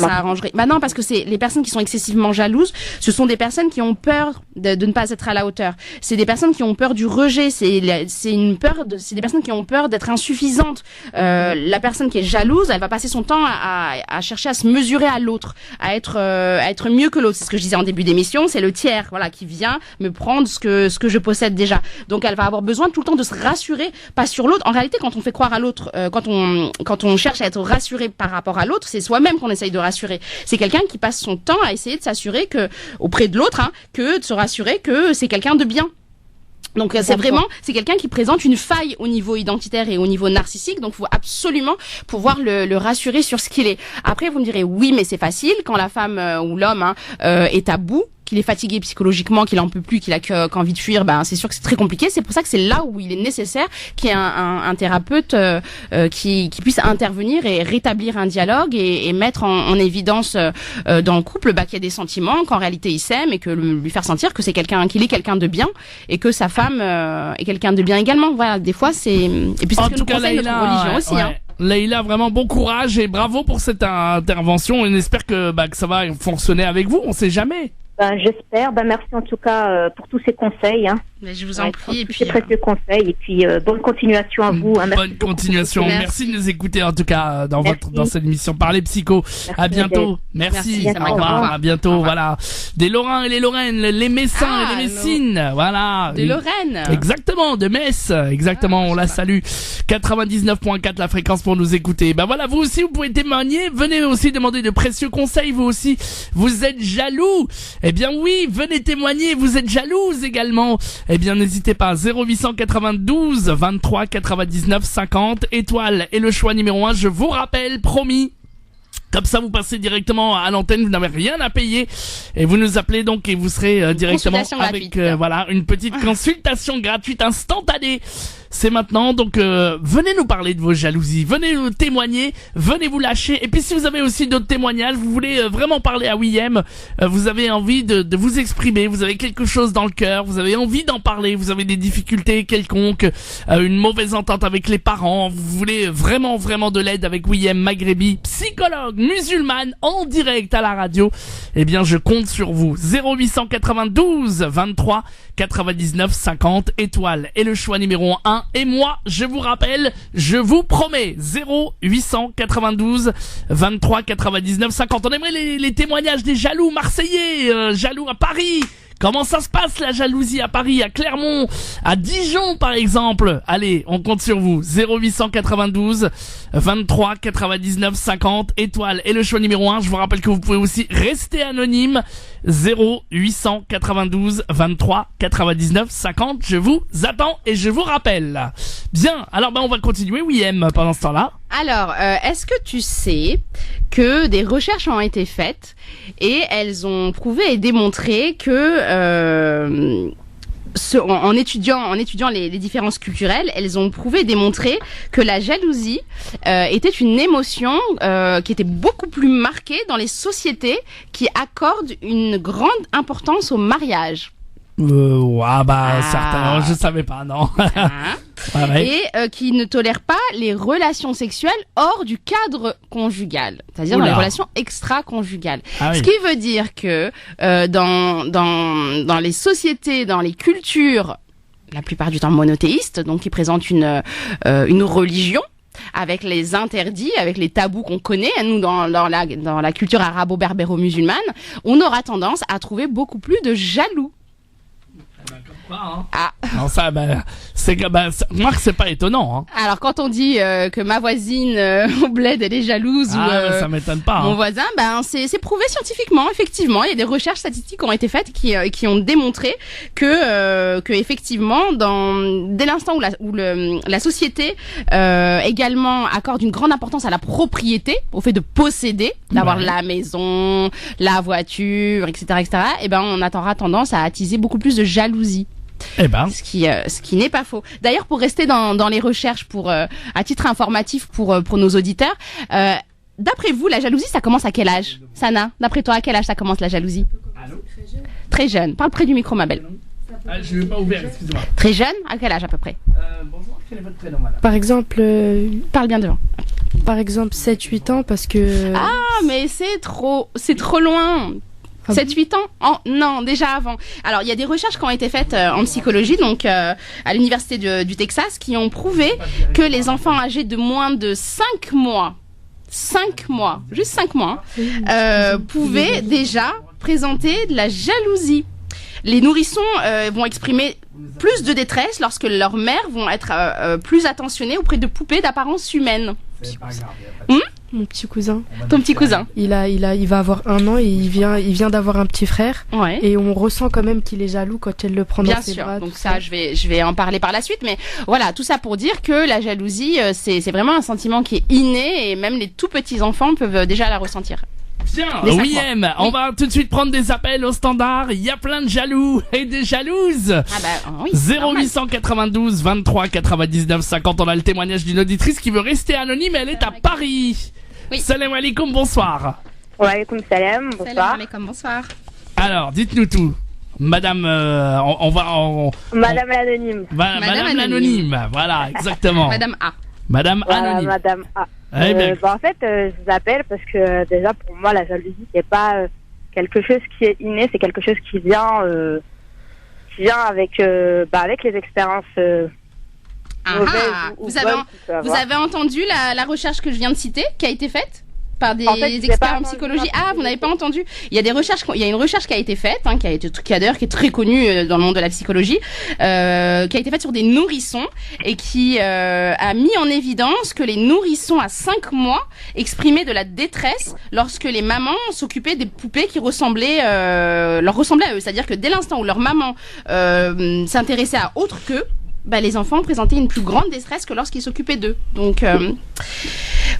S3: arrangerait. Bah non, parce que c'est les personnes qui sont excessivement jalouses, ce sont des personnes qui ont peur de ne pas être à la hauteur. C'est des personnes qui ont peur du rejet, c'est des personnes qui ont peur d'être insuffisantes. La personne qui est jalouse, elle va passer son temps à chercher à se mesurer à l'autre, à être mieux que l'autre. C'est ce que je disais en début d'émission, c'est le tiers, voilà, qui vient me prendre ce que je possède déjà. Donc elle va avoir besoin tout le temps de se rassurer, pas sur l'autre. En réalité, quand on fait croire à l'autre, quand on cherche à être rassuré par rapport à l'autre, c'est soi-même qu'on essaye de rassurer. C'est quelqu'un qui passe son temps à essayer de s'assurer auprès de l'autre, que de se rassurer que c'est quelqu'un de bien. Donc c'est quelqu'un qui présente une faille au niveau identitaire et au niveau narcissique, donc il faut absolument pouvoir le rassurer sur ce qu'il est. Après vous me direz oui, mais c'est facile quand la femme ou l'homme est à bout, qu'il est fatigué psychologiquement, qu'il en peut plus, qu'il a qu'envie de fuir, c'est sûr que c'est très compliqué. C'est pour ça que c'est là où il est nécessaire qu'il y ait un thérapeute qui puisse intervenir et rétablir un dialogue et mettre en évidence dans le couple qu'il y a des sentiments, qu'en réalité il s'aime et que lui faire sentir que qu'il est quelqu'un de bien et que sa femme est quelqu'un de bien également. Voilà, des fois c'est et puis c'est ce que nous conseille notre religion aussi.
S2: Ouais. Leïla, vraiment bon courage et bravo pour cette intervention. On espère que ça va fonctionner avec vous. On sait jamais.
S5: J'espère. Merci en tout cas pour tous ces conseils.
S3: Mais je vous en prie. Et puis
S5: ces précieux conseils. Et puis bonne continuation à vous.
S2: Bonne continuation. Merci de nous écouter en tout cas dans cette émission Parler Psycho. Merci, à bientôt. Merci. Au revoir. À bientôt. Revoir. Voilà. Des Lorrains et les Lorraines, les Messins et les Messines. Voilà.
S3: De Lorraine.
S2: Exactement. De Metz. Exactement. On la salue. 99.4 la fréquence pour nous écouter. Voilà. Vous aussi, vous pouvez témoigner. Venez aussi demander de précieux conseils. Vous aussi, vous êtes jaloux. Eh bien oui, venez témoigner, vous êtes jalouse également. Eh bien n'hésitez pas, 0892 23 99 50, étoile et le choix numéro 1, je vous rappelle, promis. Comme ça, vous passez directement à l'antenne, vous n'avez rien à payer et vous nous appelez donc et vous serez directement avec une petite consultation gratuite instantanée. C'est maintenant, donc venez nous parler de vos jalousies, venez nous témoigner, venez vous lâcher. Et puis si vous avez aussi d'autres témoignages, vous voulez vraiment parler à William, vous avez envie de vous exprimer, vous avez quelque chose dans le cœur, vous avez envie d'en parler, vous avez des difficultés quelconques, une mauvaise entente avec les parents, vous voulez vraiment de l'aide avec William Maghrebi, psychologue musulmane en direct à la radio, eh bien je compte sur vous. 0892 23 99 50, étoile et le choix numéro 1. Et moi, je vous rappelle, je vous promets, 0892 23 99 50. On aimerait les témoignages des jaloux marseillais, jaloux à Paris. Comment ça se passe la jalousie à Paris, à Clermont, à Dijon par exemple? Allez, on compte sur vous. 0892 23 99 50, étoile et le choix numéro 1. Je vous rappelle que vous pouvez aussi rester anonyme. 0892 23 99 50. Je vous attends et je vous rappelle. Bien, alors on va continuer, William, pendant ce temps-là.
S3: Alors, est-ce que tu sais que des recherches ont été faites et elles ont prouvé et démontré que en étudiant les différences culturelles, elles ont prouvé et démontré que la jalousie était une émotion qui était beaucoup plus marquée dans les sociétés qui accordent une grande importance au mariage.
S2: Certainement, je savais pas, non.
S3: Et qui ne tolèrent pas les relations sexuelles hors du cadre conjugal, c'est-à-dire dans les relations extra-conjugales. Ce qui veut dire que dans les sociétés, dans les cultures, la plupart du temps monothéistes, donc qui présentent une religion, avec les interdits, avec les tabous qu'on connaît, nous dans la culture arabo-berbéro-musulmane, on aura tendance à trouver beaucoup plus de jaloux.
S2: Non, ça, Marc, c'est pas étonnant.
S3: Alors, quand on dit que ma voisine au bled, elle est jalouse ou
S2: ça m'étonne pas.
S3: Mon voisin, c'est prouvé scientifiquement, effectivement. Il y a des recherches statistiques qui ont été faites qui ont démontré que effectivement, dès l'instant où la société également accorde une grande importance à la propriété, au fait de posséder, d'avoir la maison, la voiture, etc., on aura tendance à attiser beaucoup plus de jalousie. Ce qui n'est pas faux. D'ailleurs, pour rester dans les recherches, à titre informatif pour nos auditeurs, d'après vous, la jalousie, ça commence à quel âge? Sana, d'après toi, à quel âge ça commence la jalousie?
S2: Allô?
S3: Très jeune. Parle près du micro, ma belle.
S2: Je ne l'ai pas ouvert, excusez-moi.
S3: Très jeune? À quel âge à peu près?
S2: Bonjour, quel est votre prénom, madame?
S4: Par exemple...
S3: Parle bien devant.
S4: Par exemple, 7-8 ans, parce que...
S3: Ah, mais c'est trop loin. 7-8 ans? Non, déjà avant. Alors, il y a des recherches qui ont été faites en psychologie, donc à l'université du Texas, qui ont prouvé que les enfants âgés de moins de 5 mois, juste 5 mois, pouvaient déjà présenter de la jalousie. Les nourrissons vont exprimer plus de détresse lorsque leurs mères vont être plus attentionnées auprès de poupées d'apparence humaine.
S4: Mon petit cousin.
S3: Ton petit cousin.
S4: Il va avoir 1 an et il vient d'avoir un petit frère.
S3: Ouais.
S4: Et on ressent quand même qu'il est jaloux quand elle le prend dans ses bras.
S3: Donc ça, je vais en parler par la suite. Mais voilà, tout ça pour dire que la jalousie, c'est vraiment un sentiment qui est inné et même les tout petits enfants peuvent déjà la ressentir.
S2: Bien,
S3: Des 5
S2: oui,
S3: mois.
S2: M. On va tout de suite prendre des appels au standard. Il y a plein de jaloux et des jalouses.
S3: Ah bah oui. c'est normal.
S2: 0892 23 99 50. On a le témoignage d'une auditrice qui veut rester anonyme. Elle est à Paris.
S3: Oui.
S2: Salam alaikum, bonsoir.
S6: Wa alaykoum salam, bonsoir.
S3: Salam alaikum, bonsoir.
S2: Alors, dites-nous tout. Madame,
S6: Madame l'anonyme.
S2: Madame l'anonyme. Voilà, exactement.
S3: Madame A.
S2: Madame
S6: Voilà,
S2: anonyme.
S6: Madame A.
S2: Eh bien,
S6: En fait, je vous appelle parce que déjà pour moi la jalousie c'est pas quelque chose qui est inné, c'est quelque chose qui vient avec les expériences mauvaises ou
S3: Vous
S6: bonnes qu'on peut
S3: Vous
S6: avoir.
S3: avez entendu la recherche que je viens de citer, qui a été faite par des
S6: En fait, j'ai
S3: experts
S6: pas
S3: en
S6: entendu
S3: psychologie.
S6: parler
S3: Ah, vous n'avez pas entendu. Il y a une recherche qui a été faite, qui a d'ailleurs qui est très connue dans le monde de la psychologie, qui a été faite sur des nourrissons et qui a mis en évidence que les nourrissons à 5 mois exprimaient de la détresse lorsque les mamans s'occupaient des poupées qui leur ressemblaient à eux. C'est-à-dire que dès l'instant où leur maman s'intéressait à autre qu'eux, les enfants présentaient une plus grande détresse que lorsqu'ils s'occupaient d'eux. Donc,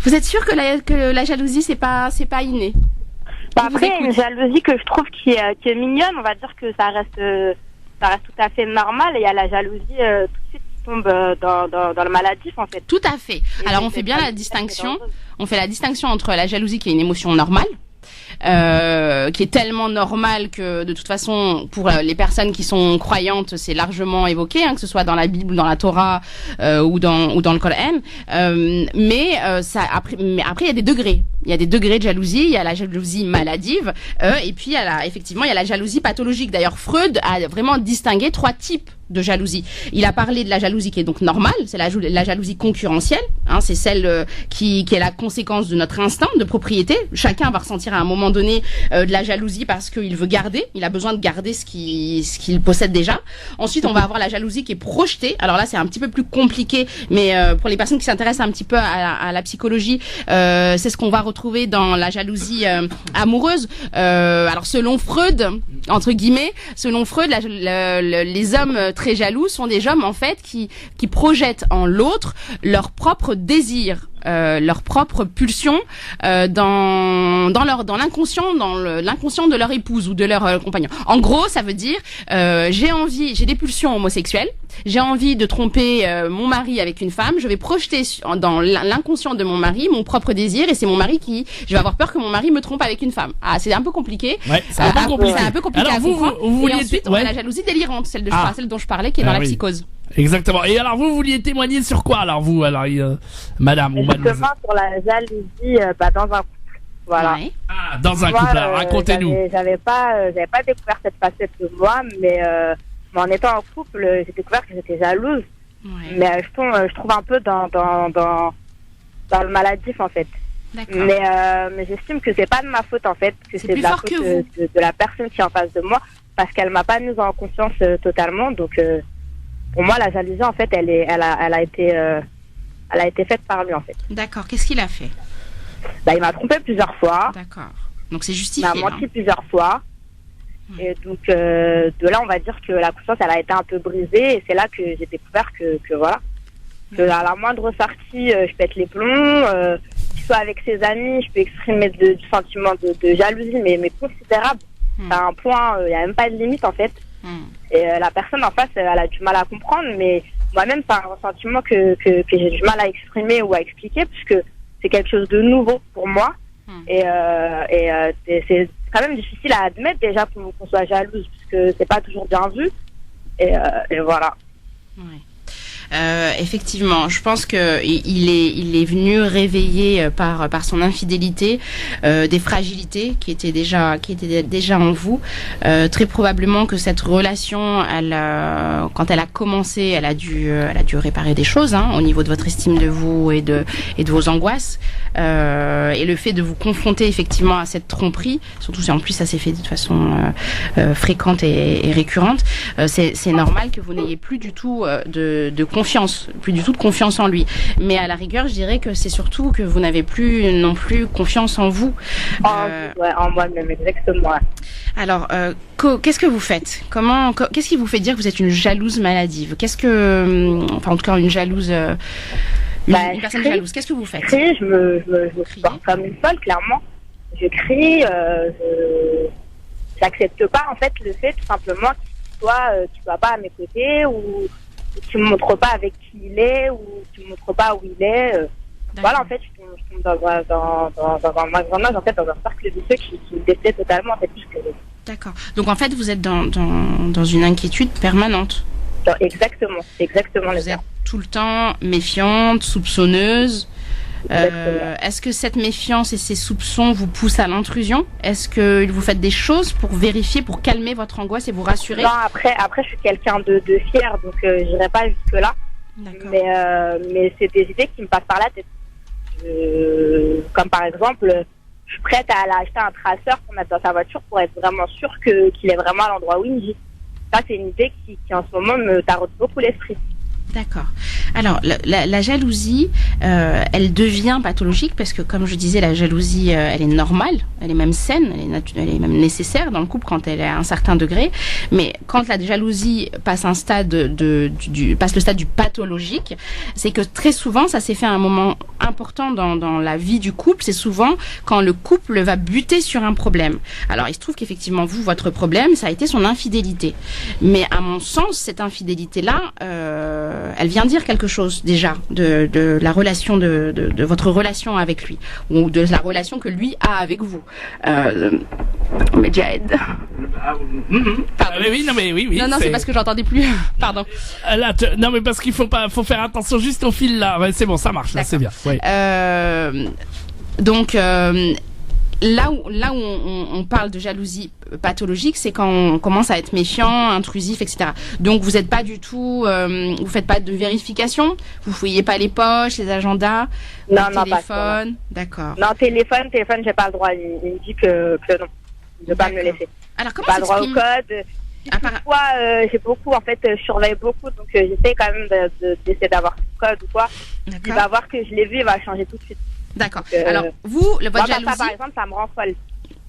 S3: vous êtes sûr que la jalousie, c'est pas inné?
S6: Après, il y a une jalousie que je trouve qui est mignonne, on va dire que ça reste tout à fait normal. Et il y a la jalousie tout de suite qui tombe dans le maladif en fait.
S3: Tout à fait. Alors, on fait bien la distinction. On fait la distinction entre la jalousie qui est une émotion normale, qui est tellement normale que de toute façon pour les personnes qui sont croyantes c'est largement évoqué, que ce soit dans la Bible, dans la Torah ou dans le Coran. Mais après il y a des degrés. Il y a des degrés de jalousie. Il y a la jalousie maladive et puis effectivement il y a la jalousie pathologique. D'ailleurs Freud a vraiment distingué 3 types de jalousie. Il a parlé de la jalousie qui est donc normale, c'est la jalousie concurrentielle, c'est celle qui est la conséquence de notre instinct de propriété. Chacun va ressentir à un moment donné de la jalousie parce qu'il veut garder, il a besoin de garder ce qu'il possède déjà. Ensuite, on va avoir la jalousie qui est projetée. Alors là, c'est un petit peu plus compliqué, mais pour les personnes qui s'intéressent un petit peu à la psychologie, c'est ce qu'on va retrouver dans la jalousie amoureuse. Alors selon Freud, entre guillemets, les hommes très jaloux sont des hommes en fait qui projettent en l'autre leur propre désir, leur propre pulsion dans l'inconscient, l'inconscient de leur épouse ou de leur compagnon. En gros, ça veut dire j'ai des pulsions homosexuelles, j'ai envie de tromper mon mari avec une femme, je vais projeter dans l'inconscient de mon mari mon propre désir et c'est mon mari je vais avoir peur que mon mari me trompe avec une femme. Ah, c'est un peu compliqué.
S2: Ouais, c'est un peu compliqué.
S3: C'est un peu compliqué
S2: Alors
S3: à comprendre.
S2: vous
S3: et ensuite, on a la jalousie délirante, celle dont je parlais, qui est dans la psychose.
S2: Exactement. Et alors vous vouliez témoigner sur quoi alors vous madame ou mademoiselle?
S6: Justement sur la jalousie dans un couple. Voilà.
S3: Ouais.
S2: Ah, dans un couple, alors racontez-nous.
S6: J'avais pas découvert cette facette de moi, mais en étant en couple, j'ai découvert que j'étais jalouse.
S3: Ouais.
S6: Mais je trouve un peu dans le maladif en fait.
S3: D'accord.
S6: Mais j'estime que c'est pas de ma faute en fait, que c'est de la faute de la personne qui est en face de moi, parce qu'elle m'a pas mise en conscience totalement. Donc pour moi, la jalousie en fait, elle a été faite par lui en fait.
S3: D'accord. Qu'est-ce qu'il a fait?
S6: Il m'a trompé plusieurs fois.
S3: D'accord. Donc c'est
S6: Il
S3: justifié.
S6: m'a menti plusieurs fois. Et donc de là, on va dire que la conscience, elle a été un peu brisée, et c'est là que j'ai découvert que voilà, que à la moindre sortie, je pète les plombs. Qu'il soit avec ses amis, je peux exprimer du sentiment de jalousie, mais considérable. À un point, il n'y a même pas de limite en fait. Et la personne en face, elle a du mal à comprendre, mais moi-même, c'est un sentiment que j'ai du mal à exprimer ou à expliquer, puisque c'est quelque chose de nouveau pour moi. Et c'est quand même difficile à admettre déjà qu'on soit jalouse, puisque c'est pas toujours bien vu. Et voilà.
S3: Ouais. Effectivement, je pense que il est venu réveiller par son infidélité des fragilités qui étaient déjà en vous. Très probablement que cette relation, quand elle a commencé, elle a dû réparer des choses au niveau de votre estime de vous et de vos angoisses. Et le fait de vous confronter effectivement à cette tromperie, surtout si en plus ça s'est fait de façon fréquente et récurrente, c'est normal que vous n'ayez plus du tout de confiance, plus du tout de confiance en lui. Mais à la rigueur, je dirais que c'est surtout que vous n'avez plus non plus confiance en vous.
S6: En moi-même, exactement.
S3: Alors, qu'est-ce que vous faites? Qu'est-ce qui vous fait dire que vous êtes une jalouse maladive? En tout cas, une jalouse, une personne jalouse. Qu'est-ce que vous faites?
S6: Je me comporte comme une folle, clairement. je crie, j'accepte pas en fait le fait tout simplement qu'il soit, tu vas pas à mes côtés ou tu me montres pas avec qui il est ou tu me montres pas où il est. Voilà, en fait, je tombe dans un engrenage, en fait, dans un cercle de ceux qui me déplaît totalement, en fait, puisque...
S3: D'accord. Donc, en fait, vous êtes dans une inquiétude permanente.
S6: Exactement
S3: vous êtes tout le temps méfiante, soupçonneuse. Est-ce que cette méfiance et ces soupçons vous poussent à l'intrusion? Est-ce que vous faites des choses pour vérifier, pour calmer votre angoisse et vous rassurer?
S6: Non, après, je suis quelqu'un de fier, donc j'irai pas jusque-là. Mais c'est des idées qui me passent par la tête. Comme par exemple, je suis prête à aller acheter un traceur pour mettre dans sa voiture pour être vraiment sûre qu'il est vraiment à l'endroit où il me dit. Ça, c'est une idée qui en ce moment me taraude beaucoup l'esprit.
S3: D'accord. Alors, la jalousie, elle devient pathologique parce que, comme je disais, la jalousie, elle est normale, elle est même saine, elle est même nécessaire dans le couple quand elle est à un certain degré. Mais quand la jalousie passe un stade passe le stade du pathologique, c'est que très souvent, ça s'est fait à un moment important dans la vie du couple. C'est souvent quand le couple va buter sur un problème. Alors, il se trouve qu'effectivement, votre problème, ça a été son infidélité. Mais à mon sens, cette infidélité-là, elle vient dire quelque chose déjà de la relation de votre relation avec lui ou de la relation que lui a avec vous. Mais Jade.
S2: Oui.
S3: Non, c'est parce que j'entendais plus. Pardon.
S2: Là, non, mais parce qu'il faut faire attention juste au fil là. Ouais, c'est bon, ça marche. Là, c'est bien. Oui.
S3: Donc. Là où on parle de jalousie pathologique, c'est quand on commence à être méfiant, intrusif, etc. Donc vous n'êtes pas du tout, vous faites pas de vérification, vous fouillez pas les poches, les agendas,
S6: non,
S3: téléphone, d'accord.
S6: Non, téléphone, j'ai pas le droit. Il me dit que non, il ne veut pas me le laisser.
S3: Alors comment
S6: pas le droit au code. J'ai beaucoup, en fait, je surveille beaucoup, donc j'essaie quand même d'essayer d'avoir le code ou quoi. Il va voir que je l'ai vu, il va changer tout de suite.
S3: D'accord. Alors, votre jalousie...
S6: Ça, par exemple, ça me rend folle.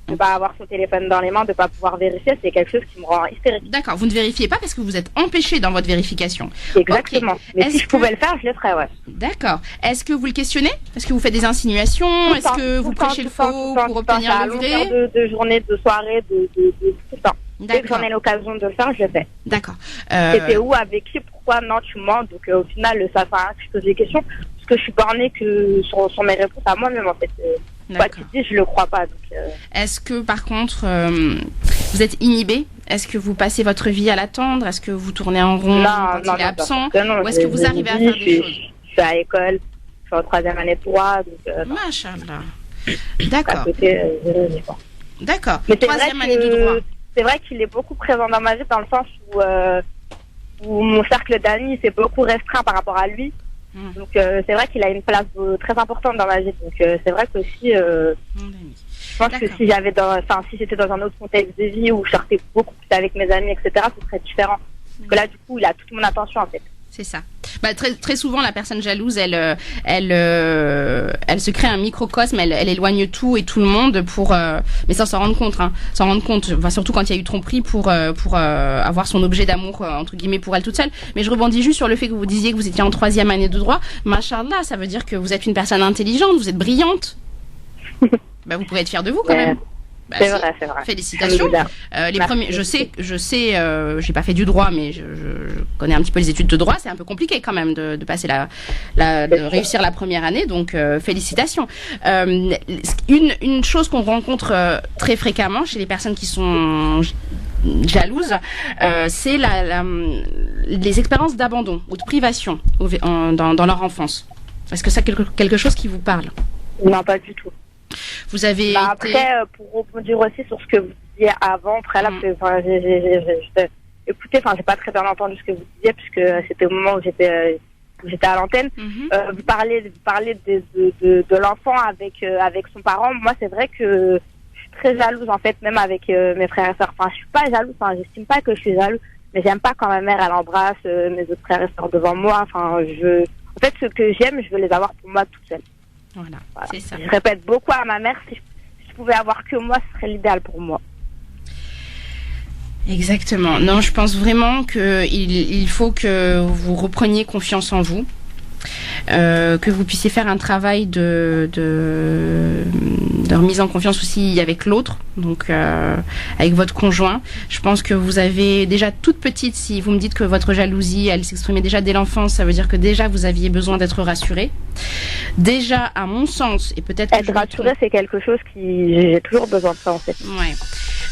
S6: De ne pas avoir son téléphone dans les mains, de ne pas pouvoir vérifier, c'est quelque chose qui me rend hystérique.
S3: D'accord. Vous ne vérifiez pas parce que vous êtes empêché dans votre vérification.
S6: Exactement. Okay. Mais si je pouvais le faire, je le ferais, ouais.
S3: D'accord. Est-ce que vous le questionnez? Est-ce que vous faites des insinuations? Est-ce que vous prêchez le faux pour obtenir le vrai?
S6: De journées, de soirées, de tout le temps. Dès que j'en ai l'occasion de le faire, je le fais.
S3: D'accord.
S6: C'était où, avec qui, pourquoi, non, tu mens. Donc au final, ça fait que je pose des questions. Parce que je suis bornée que sur mes réponses à moi-même, en fait. Quoi qu'il dise, je le crois pas. Donc,
S3: Est-ce que, par contre, vous êtes inhibé? Est-ce que vous passez votre vie à l'attendre? Est-ce que vous tournez en rond quand il est absent? Ou est-ce que vous arrivez à faire des choses?
S6: Je suis à l'école, je suis en 3e année de droit.
S3: Machallah. D'accord. D'accord.
S6: Mais
S3: 3e année de droit.
S6: C'est vrai qu'il est beaucoup présent dans ma vie dans le sens où mon cercle d'amis s'est beaucoup restreint par rapport à lui. Donc c'est vrai qu'il a une place très importante dans ma vie. Donc c'est vrai qu'aussi, je pense que si j'étais dans un autre contexte de vie où je sortais beaucoup plus avec mes amis, etc., ce serait différent. Parce que là, du coup, il a toute mon attention en fait.
S3: C'est ça. Très, très souvent, la personne jalouse, elle se crée un microcosme, elle éloigne tout et tout le monde mais sans s'en rendre compte, surtout quand il y a eu tromperie pour avoir son objet d'amour, entre guillemets, pour elle toute seule. Mais je rebondis juste sur le fait que vous disiez que vous étiez en 3e année de droit. Machallah, ça veut dire que vous êtes une personne intelligente, vous êtes brillante. Vous pourrez être fière de vous quand même.
S6: C'est vrai.
S3: Félicitations. Les premiers, je sais, j'ai pas fait du droit, mais je connais un petit peu les études de droit. C'est un peu compliqué quand même de passer de réussir la première année. Donc félicitations. Une chose qu'on rencontre très fréquemment chez les personnes qui sont jalouses, c'est les expériences d'abandon ou de privation dans leur enfance. Est-ce que c'est quelque chose qui vous parle?
S6: Non, pas du tout.
S3: Vous avez
S6: Après, pour rebondir aussi sur ce que vous disiez avant, écoutez, j'ai pas très bien entendu ce que vous disiez puisque c'était au moment où j'étais à l'antenne. Vous parlez de l'enfant avec son parent. Moi, c'est vrai que je suis très jalouse en fait, même avec mes frères et sœurs. Je suis pas jalouse. J'estime pas que je suis jalouse, mais j'aime pas quand ma mère elle embrasse mes autres frères et sœurs devant moi. En fait, ce que j'aime, je veux les avoir pour moi toute seule.
S3: Voilà. C'est ça.
S6: Je répète beaucoup à ma mère, si je pouvais avoir que moi, ce serait l'idéal pour moi.
S3: Exactement. Non, je pense vraiment qu'il faut que vous repreniez confiance en vous, que vous puissiez faire un travail remise en confiance aussi avec l'autre, donc avec votre conjoint. Je pense que vous avez déjà toute petite, si vous me dites que votre jalousie, elle s'exprimait déjà dès l'enfance, ça veut dire que déjà vous aviez besoin d'être rassurée. Déjà, à mon sens, et peut-être que
S6: être rassurée, c'est quelque chose j'ai toujours besoin de ça en fait.
S3: Ouais.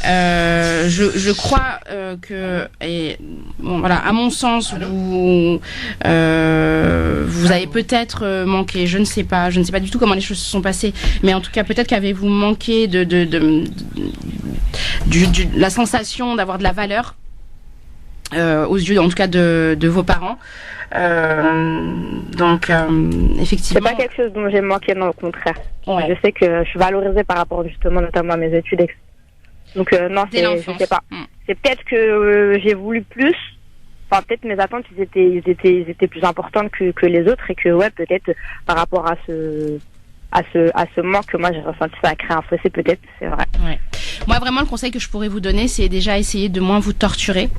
S3: Je crois que, et bon, voilà, à mon sens, vous avez peut-être manqué, je ne sais pas du tout comment les choses se sont passées, mais en tout cas peut-être qu'avez-vous manqué de la sensation d'avoir de la valeur aux yeux, en tout cas de vos parents. Donc effectivement,
S6: c'est pas quelque chose dont j'ai manqué, non, au contraire.
S3: Ouais.
S6: Je sais que je suis valorisée par rapport justement notamment à mes études. Donc non, je sais pas. C'est peut-être que j'ai voulu plus. Enfin, peut-être mes attentes, ils étaient plus importantes que les autres, et que ouais, peut-être par rapport à ce manque que moi j'ai ressenti, ça a créé un fossé, peut-être, c'est vrai.
S3: Ouais. Moi, vraiment, le conseil que je pourrais vous donner, c'est déjà essayer de moins vous torturer,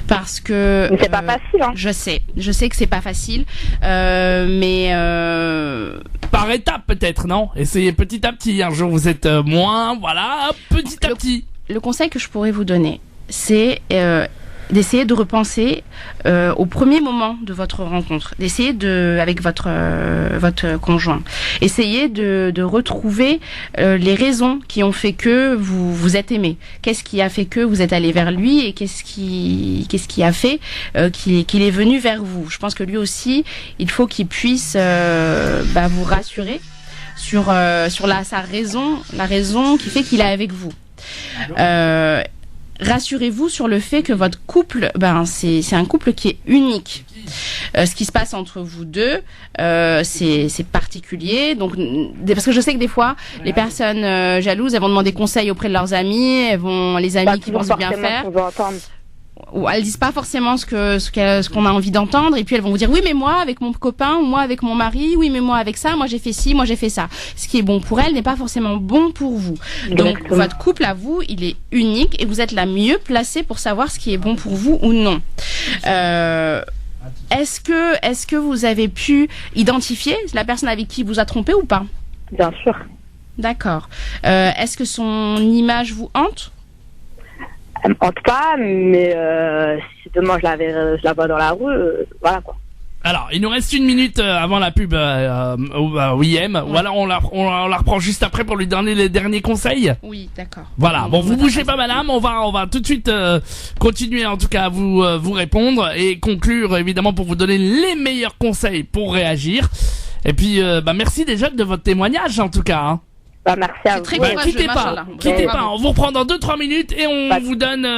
S3: parce que
S6: mais c'est pas facile, hein.
S3: Je sais que c'est pas facile, mais
S2: par étapes peut-être, non? Essayez petit à petit. Un jour vous êtes moins, voilà, petit à petit.
S3: Le conseil que je pourrais vous donner, c'est d'essayer de repenser au premier moment de votre rencontre, d'essayer avec votre conjoint, essayez de retrouver les raisons qui ont fait que vous êtes aimé. Qu'est-ce qui a fait que vous êtes allé vers lui, et qu'est-ce qui a fait qu'il est venu vers vous. Je pense que lui aussi, il faut qu'il puisse vous rassurer sur sa raison, la raison qui fait qu'il est avec vous. Rassurez-vous sur le fait que votre couple, c'est un couple qui est unique. Ce qui se passe entre vous deux, c'est particulier. Donc, parce que je sais que des fois, les personnes jalouses, elles vont demander conseil auprès de leurs amis, les amis qui vont bien faire. Ou elles disent pas forcément ce qu'on a envie d'entendre, et puis elles vont vous dire oui mais moi avec mon copain, ou moi avec mon mari, oui mais moi avec ça, moi j'ai fait ci, moi j'ai fait ça. Ce qui est bon pour elle n'est pas forcément bon pour vous. Donc votre couple à vous, il est unique, et vous êtes la mieux placée pour savoir ce qui est bon pour vous ou non. Est-ce que vous avez pu identifier la personne avec qui vous a trompé ou pas?
S6: Bien sûr.
S3: D'accord. Est-ce que son image vous hante?
S6: Elle me hante pas, mais si demain je la vois dans la rue, voilà quoi.
S2: Alors, il nous reste 1 minute avant la pub OUIM, ou alors on la reprend juste après pour lui donner les derniers conseils.
S3: Oui, d'accord.
S2: Voilà, bon, vous bougez pas madame, on va tout de suite continuer en tout cas à vous répondre et conclure évidemment pour vous donner les meilleurs conseils pour réagir. Et puis merci déjà de votre témoignage en tout cas, hein.
S6: Merci à vous.
S2: Quittez pas, on vous reprend dans 2-3 minutes et on vous donne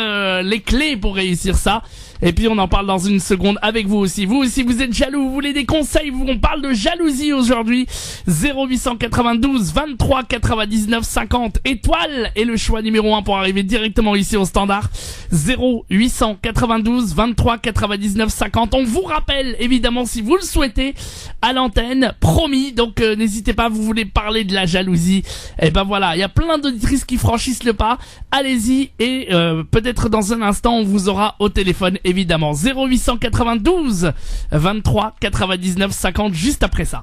S2: les clés pour réussir ça. Et puis on en parle dans une seconde avec vous aussi. Vous aussi, vous êtes jaloux, vous voulez des conseils, on parle de jalousie aujourd'hui. 0892 23 99 50 étoiles est le choix numéro 1 pour arriver directement ici au standard. 0892 23 99 50. On vous rappelle évidemment si vous le souhaitez à l'antenne, promis. Donc n'hésitez pas, vous voulez parler de la jalousie. Et ben voilà, il y a plein d'auditrices qui franchissent le pas. Allez-y et peut-être dans un instant on vous aura au téléphone évidemment. 0892 23 99 50 juste après ça.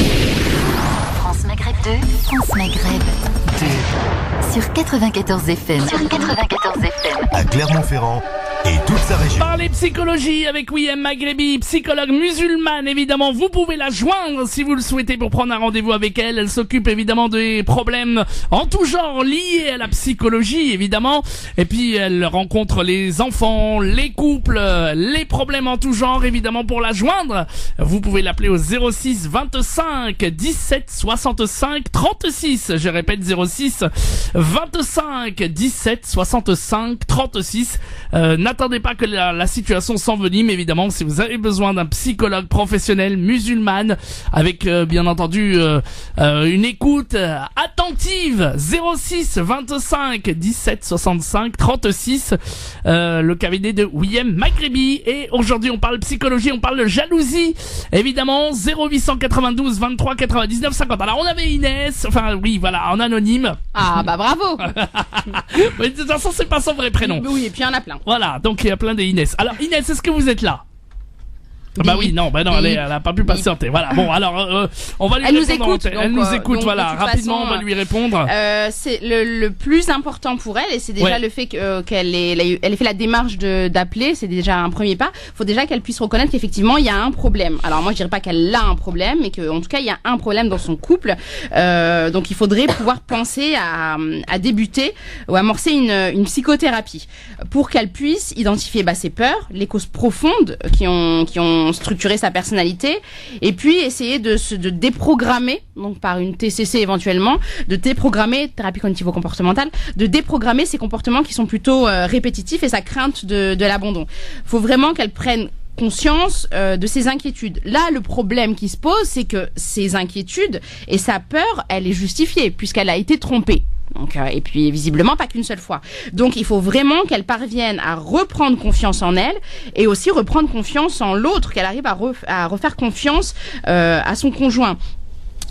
S1: France Maghreb 2, France Maghreb 2 sur 94 FM.
S7: À Clermont-Ferrand et toute sa région.
S2: Parler psychologie avec OUIM Maghrebi, psychologue musulmane évidemment. Vous pouvez la joindre si vous le souhaitez pour prendre un rendez-vous avec elle. Elle s'occupe évidemment des problèmes en tout genre liés à la psychologie évidemment. Et puis elle rencontre les enfants, les couples, les problèmes en tout genre évidemment. Pour la joindre, vous pouvez l'appeler au 06 25 17 65 36. Je répète 06 25 17 65 36. N'attendez pas que la situation s'envenime évidemment. Si vous avez besoin d'un psychologue professionnel musulmane avec bien entendu une écoute attentive, 06 25 17 65 36, le cabinet de OUIM Maghrebi. Et aujourd'hui on parle psychologie, on parle de jalousie évidemment. 0892 23 99 50. Alors on avait Inès, enfin oui voilà, en anonyme.
S3: Ah bah bravo.
S2: Mais de toute façon c'est pas son vrai prénom.
S3: Oui, et puis il y en a plein.
S2: Voilà, donc il y a plein de Inès. Alors Inès, est-ce que vous êtes là? Bah oui, non, elle a pas pu patienter. Voilà. Bon, alors, on va lui
S3: elle
S2: répondre.
S3: nous écoute.
S2: Elle nous écoute, voilà. Rapidement,
S3: façon,
S2: on va lui répondre.
S3: C'est le plus important pour elle, et c'est déjà le fait qu'elle ait fait la démarche d'appeler, c'est déjà un premier pas. Faut déjà qu'elle puisse reconnaître qu'effectivement, il y a un problème. Alors moi, je dirais pas qu'elle a un problème, mais qu'en tout cas, il y a un problème dans son couple. Donc il faudrait pouvoir penser à débuter ou amorcer une psychothérapie pour qu'elle puisse identifier ses peurs, les causes profondes qui ont structuré sa personnalité, et puis essayer de déprogrammer, donc par une TCC éventuellement, de déprogrammer, thérapie cognitivo-comportementale, de déprogrammer ces comportements qui sont plutôt répétitifs et sa crainte de l'abandon. Faut vraiment qu'elle prenne conscience de ses inquiétudes. Là, le problème qui se pose, c'est que ses inquiétudes et sa peur, elle est justifiée puisqu'elle a été trompée. Donc, et puis visiblement pas qu'une seule fois. Donc il faut vraiment qu'elle parvienne à reprendre confiance en elle et aussi reprendre confiance en l'autre, qu'elle arrive à refaire confiance à son conjoint.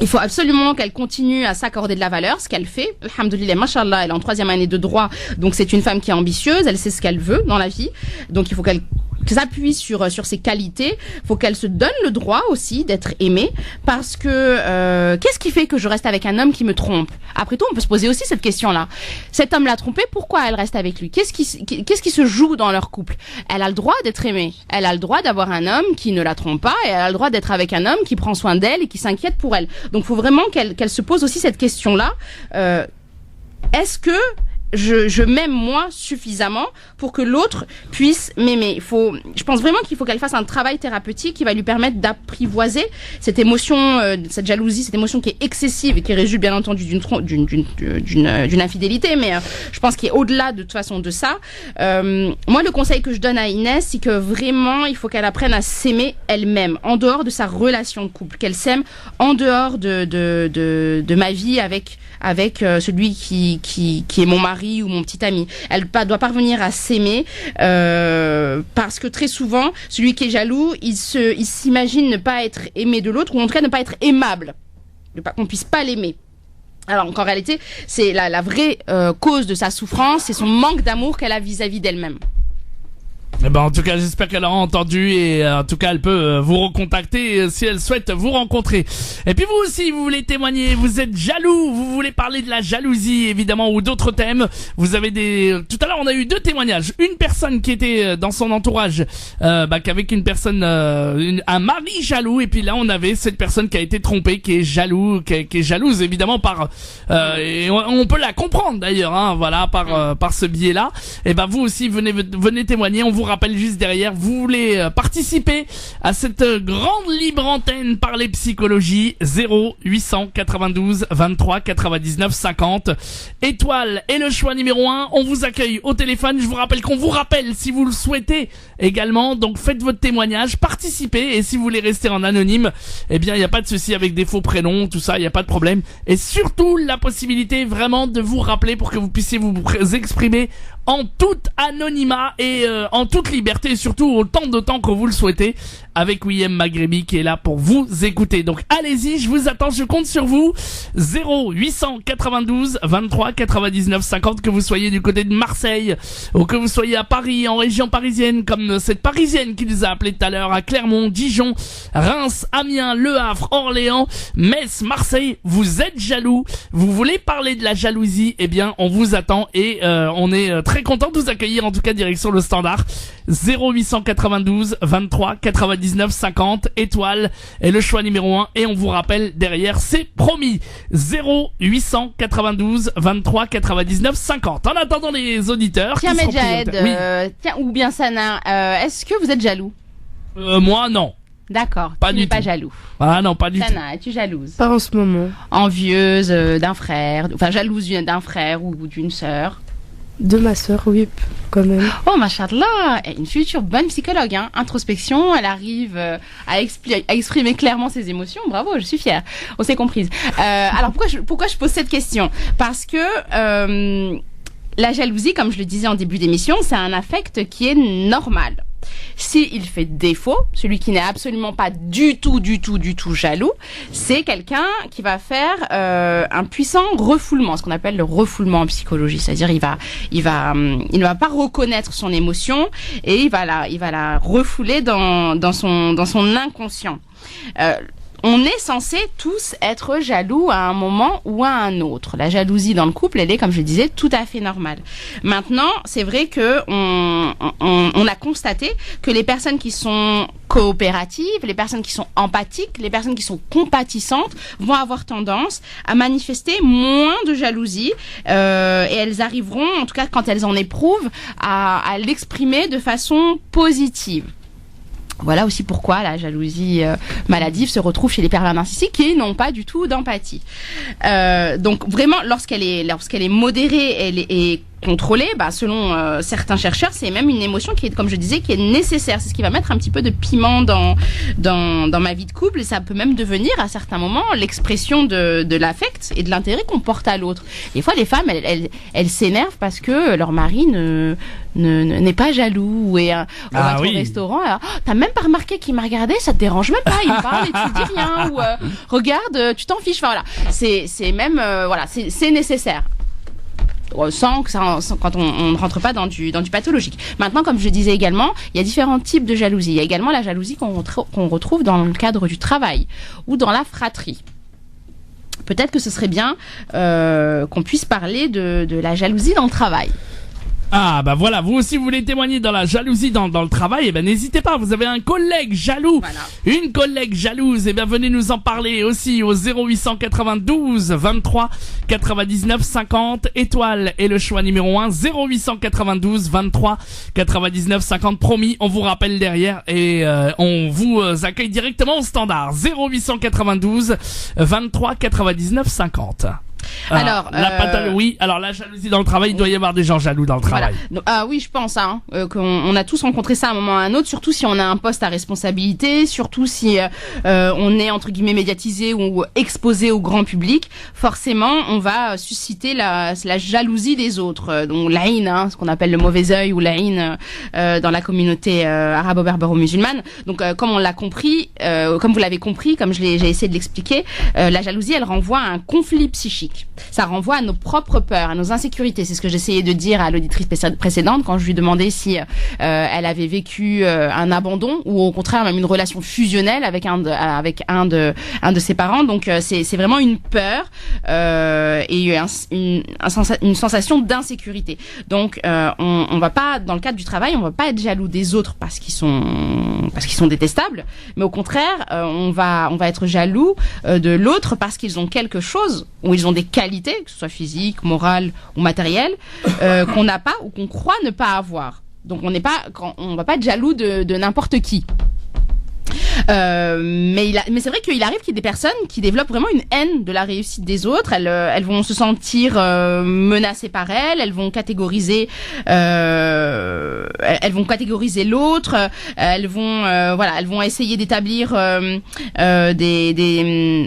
S3: Il faut absolument qu'elle continue à s'accorder de la valeur, ce qu'elle fait. Alhamdoulilah, mashallah, elle est en 3e année de droit, donc c'est une femme qui est ambitieuse, elle sait ce qu'elle veut dans la vie. Donc il faut qu'elle s'appuie sur ses qualités. Faut qu'elle se donne le droit aussi d'être aimée, parce que qu'est-ce qui fait que je reste avec un homme qui me trompe? Après tout, on peut se poser aussi cette question-là. Cet homme l'a trompée, pourquoi elle reste avec lui? Qu'est-ce qui se joue dans leur couple? Elle a le droit d'être aimée. Elle a le droit d'avoir un homme qui ne la trompe pas, et elle a le droit d'être avec un homme qui prend soin d'elle et qui s'inquiète pour elle. Donc, faut vraiment qu'elle se pose aussi cette question-là. Est-ce que je m'aime moi suffisamment pour que l'autre puisse m'aimer? Je pense vraiment qu'il faut qu'elle fasse un travail thérapeutique qui va lui permettre d'apprivoiser cette émotion, cette jalousie, cette émotion qui est excessive et qui résulte bien entendu d'une infidélité, mais je pense qu'il est au-delà de toute façon de ça. Moi, le conseil que je donne à Inès, c'est que vraiment, il faut qu'elle apprenne à s'aimer elle-même, en dehors de sa relation de couple, qu'elle s'aime en dehors de ma vie avec celui qui est mon mari ou mon petit ami. Elle doit parvenir à s'aimer parce que très souvent, celui qui est jaloux, il s'imagine ne pas être aimé de l'autre, ou en tout cas ne pas être aimable, qu'on puisse pas l'aimer. Alors qu'en réalité, c'est la vraie cause de sa souffrance, c'est son manque d'amour qu'elle a vis-à-vis d'elle-même.
S2: Eh ben, en tout cas, j'espère qu'elle aura entendu, et en tout cas, elle peut vous recontacter si elle souhaite vous rencontrer. Et puis vous aussi, vous voulez témoigner, vous êtes jaloux, vous voulez parler de la jalousie, évidemment, ou d'autres thèmes. Vous avez tout à l'heure, on a eu 2 témoignages. Une personne qui était dans son entourage, qu'avec une personne, un mari jaloux, et puis là, on avait cette personne qui a été trompée, qui est jalouse, évidemment, et on peut la comprendre d'ailleurs, hein, voilà, par ce biais-là. Et ben, vous aussi, venez témoigner. On vous rappelle juste derrière, vous voulez participer à cette grande libre antenne Parler Psychologie, 0892 23 99 50. Étoile est le choix numéro 1. On vous accueille au téléphone. Je vous rappelle qu'on vous rappelle si vous le souhaitez également. Donc faites votre témoignage, participez, et si vous voulez rester en anonyme, eh bien il n'y a pas de souci avec des faux prénoms, tout ça, il n'y a pas de problème. Et surtout la possibilité vraiment de vous rappeler pour que vous puissiez vous exprimer en tout anonymat et en toute liberté, et surtout autant de temps que vous le souhaitez, avec William Maghrebi qui est là pour vous écouter. Donc allez-y, je vous attends, je compte sur vous. 0892 23 99 50, que vous soyez du côté de Marseille ou que vous soyez à Paris, en région parisienne, comme cette parisienne qui nous a appelé tout à l'heure, à Clermont, Dijon, Reims, Amiens, Le Havre, Orléans, Metz, Marseille. Vous êtes jaloux, vous voulez parler de la jalousie, eh bien on vous attend, et on est très content de vous accueillir, en tout cas direction le standard. 0892 23 99 50, étoile est le choix numéro 1, et on vous rappelle derrière, c'est promis. 0892 23 99 50. En attendant les auditeurs.
S3: Tiens,
S2: qui
S3: Medjahed,
S2: oui.
S3: Tiens, ou bien Sana, est-ce que vous êtes jaloux?
S2: Moi non.
S3: D'accord,
S2: pas
S3: tu
S2: du
S3: n'es pas
S2: tout.
S3: jaloux.
S2: Ah non, pas du tout.
S3: Sana, es-tu jalouse?
S4: Pas en ce moment.
S3: Envieuse d'un frère, enfin jalouse d'un frère ou d'une sœur?
S4: De ma sœur, oui, quand même.
S3: Oh, machallah, une future bonne psychologue, hein. Introspection, elle arrive à exprimer clairement ses émotions. Bravo, je suis fière. On s'est comprise. Alors pourquoi je pose cette question? Parce que la jalousie, comme je le disais en début d'émission, c'est un affect qui est normal. S'il fait défaut, celui qui n'est absolument pas du tout jaloux, c'est quelqu'un qui va faire un puissant refoulement, ce qu'on appelle le refoulement en psychologie. C'est-à-dire, il ne va pas reconnaître son émotion et il va la refouler dans son inconscient. On est censé tous être jaloux à un moment ou à un autre. La jalousie dans le couple, elle est, comme je disais, tout à fait normale. Maintenant, c'est vrai que on a constaté que les personnes qui sont coopératives, les personnes qui sont empathiques, les personnes qui sont compatissantes vont avoir tendance à manifester moins de jalousie et elles arriveront, en tout cas quand elles en éprouvent, à l'exprimer de façon positive. Voilà aussi pourquoi la jalousie maladive se retrouve chez les pervers narcissiques qui n'ont pas du tout d'empathie. Donc vraiment, lorsqu'elle est modérée, elle est contrôlée, selon certains chercheurs, c'est même une émotion qui est, comme je disais, qui est nécessaire. C'est ce qui va mettre un petit peu de piment dans ma vie de couple, et ça peut même devenir à certains moments l'expression de l'affect et de l'intérêt qu'on porte à l'autre. Des fois, les femmes, elles s'énervent parce que leur mari n'est pas jaloux, et on va au restaurant, alors, t'as même pas remarqué qu'il m'a regardé, ça te dérange même pas, il me parle et tu dis rien, ou regarde, tu t'en fiches. Enfin voilà, c'est même c'est nécessaire. Sans quand on ne rentre pas dans du pathologique. Maintenant, comme je disais également, il y a différents types de jalousie. Il y a également la jalousie qu'on retrouve dans le cadre du travail ou dans la fratrie. Peut-être que ce serait bien qu'on puisse parler de la jalousie dans le travail.
S2: Ah bah voilà, vous aussi vous voulez témoigner dans la jalousie dans le travail, et ben n'hésitez pas, vous avez un collègue jaloux, une collègue jalouse, et bien venez nous en parler aussi au 0892 23 99 50 étoile et le choix numéro 1 0892 23 99 50, promis, on vous rappelle derrière et on vous accueille directement au standard 0892 23 99 50. Alors, la jalousie dans le travail, il doit y avoir des gens jaloux dans le travail.
S3: Voilà. Oui, je pense qu'on a tous rencontré ça à un moment ou à un autre, surtout si on a un poste à responsabilité, surtout si on est entre guillemets médiatisé ou exposé au grand public. Forcément, on va susciter la jalousie des autres. Donc la haine, ce qu'on appelle le mauvais œil, ou la haine dans la communauté arabo-berbero-musulmane. Donc comme on l'a compris, comme vous l'avez compris, comme j'ai essayé de l'expliquer, la jalousie, elle renvoie à un conflit psychique. Ça renvoie à nos propres peurs, à nos insécurités. C'est ce que j'essayais de dire à l'auditrice précédente quand je lui demandais si elle avait vécu un abandon ou au contraire même une relation fusionnelle avec un de ses parents. Donc c'est vraiment une peur et une sensation d'insécurité. Donc on va pas, dans le cadre du travail, on va pas être jaloux des autres parce qu'ils sont détestables, mais au contraire on va être jaloux de l'autre parce qu'ils ont quelque chose, ou ils ont des qualités, que ce soit physiques, morales ou matérielles, qu'on n'a pas ou qu'on croit ne pas avoir. Donc on va pas être jaloux de n'importe qui. Mais c'est vrai qu'il arrive qu'il y ait des personnes qui développent vraiment une haine de la réussite des autres. Elles vont se sentir menacées par elles vont catégoriser l'autre, elles vont essayer d'établir elles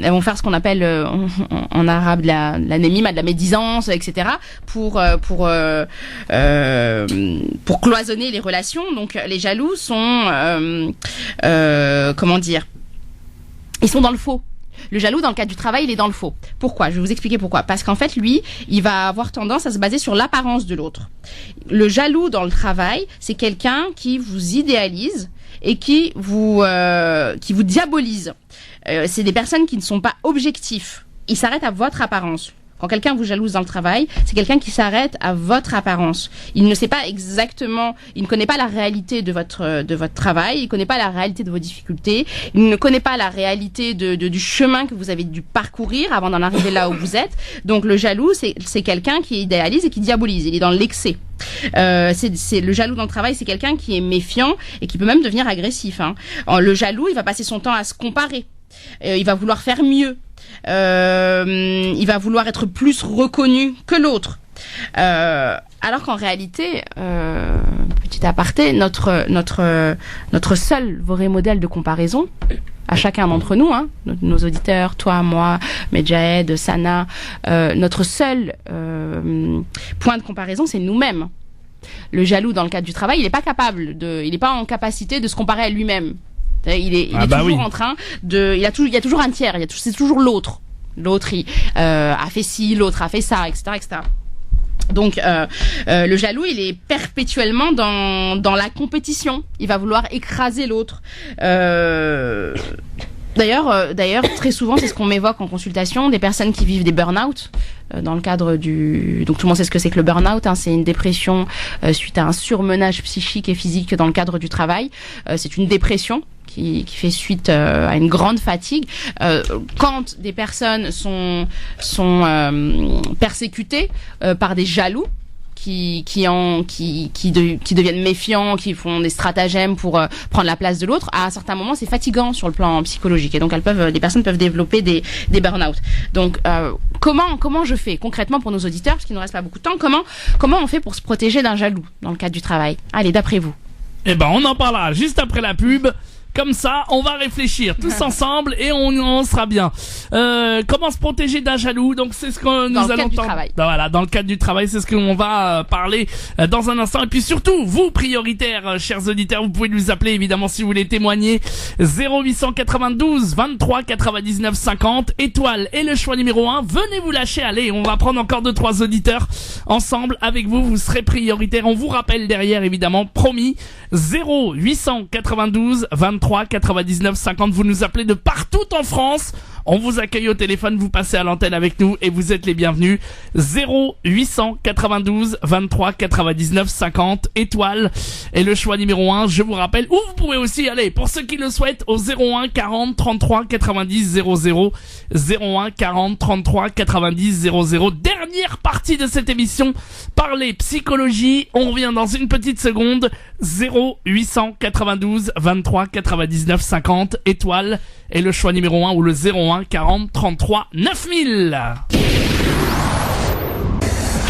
S3: vont faire ce qu'on appelle en arabe de la némime, de la médisance, etc. pour cloisonner les relations. Donc les jaloux sont comment dire, ils sont dans le faux. Le jaloux, dans le cadre du travail, il est dans le faux. Pourquoi ? Je vais vous expliquer pourquoi. Parce qu'en fait, lui, il va avoir tendance à se baser sur l'apparence de l'autre. Le jaloux dans le travail, c'est quelqu'un qui vous idéalise et qui vous diabolise. C'est des personnes qui ne sont pas objectifs. Ils s'arrêtent à votre apparence. Quand quelqu'un vous jalouse dans le travail, c'est quelqu'un qui s'arrête à votre apparence. Il ne sait pas exactement, il ne connaît pas la réalité de votre travail, il ne connaît pas la réalité de vos difficultés, il ne connaît pas la réalité du chemin que vous avez dû parcourir avant d'en arriver là où vous êtes. Donc le jaloux, c'est quelqu'un qui idéalise et qui diabolise. Il est dans l'excès. C'est le jaloux dans le travail, c'est quelqu'un qui est méfiant et qui peut même devenir agressif. Le jaloux, il va passer son temps à se comparer. Il va vouloir faire mieux. Il va vouloir être plus reconnu que l'autre. Alors qu'en réalité, petit aparté, notre seul vrai modèle de comparaison, à chacun d'entre nous, nos auditeurs, toi, moi, Medjahed, Sana, notre seul point de comparaison, c'est nous-mêmes. Le jaloux dans le cadre du travail, il est pas en capacité de se comparer à lui-même. Il est toujours en train il y a toujours un tiers, c'est toujours l'autre. L'autre a fait ci, l'autre a fait ça, etc., etc. Donc le jaloux, il est perpétuellement dans la compétition. Il va vouloir écraser l'autre. D'ailleurs, très souvent, c'est ce qu'on m'évoque en consultation, des personnes qui vivent des burn-out dans le cadre donc tout le monde sait ce que c'est que le burn-out, hein, c'est une dépression suite à un surmenage psychique et physique dans le cadre du travail. C'est une dépression qui fait suite à une grande fatigue. Quand des personnes sont persécutées par des jaloux, qui deviennent méfiants, qui font des stratagèmes pour prendre la place de l'autre, à un certain moment, c'est fatigant sur le plan psychologique. Et donc, les personnes peuvent développer des burn-out. Donc, comment je fais concrètement pour nos auditeurs, parce qu'il ne reste pas beaucoup de temps, comment on fait pour se protéger d'un jaloux dans le cadre du travail? Allez, d'après vous.
S2: Eh ben, on en parlera juste après la pub. Comme ça, on va réfléchir tous ensemble et on sera bien. Comment se protéger d'un jaloux? Donc c'est ce que nous allons
S3: dans le cadre du travail.
S2: Voilà, dans le cadre du travail, c'est ce qu'on va parler dans un instant. Et puis surtout, vous prioritaires, chers auditeurs, vous pouvez nous appeler évidemment si vous voulez témoigner. 0892 23 99 50 étoile et le choix numéro 1. Venez vous lâcher. Allez, on va prendre encore 2-3 auditeurs ensemble avec vous. Vous serez prioritaire. On vous rappelle derrière évidemment, promis. 0892 23 99 50. Vous nous appelez de partout en France. On vous accueille au téléphone, vous passez à l'antenne avec nous et vous êtes les bienvenus. 0892 23 99 50 étoile et le choix numéro 1, je vous rappelle. Ou vous pouvez aussi aller, pour ceux qui le souhaitent, au 01 40 33 90 00. 01 40 33 90 00. Dernière partie de cette émission, parler psychologie. On revient dans une petite seconde. 0892 23 99 50 étoile et le choix numéro 1 ou le 01 40 33 9000.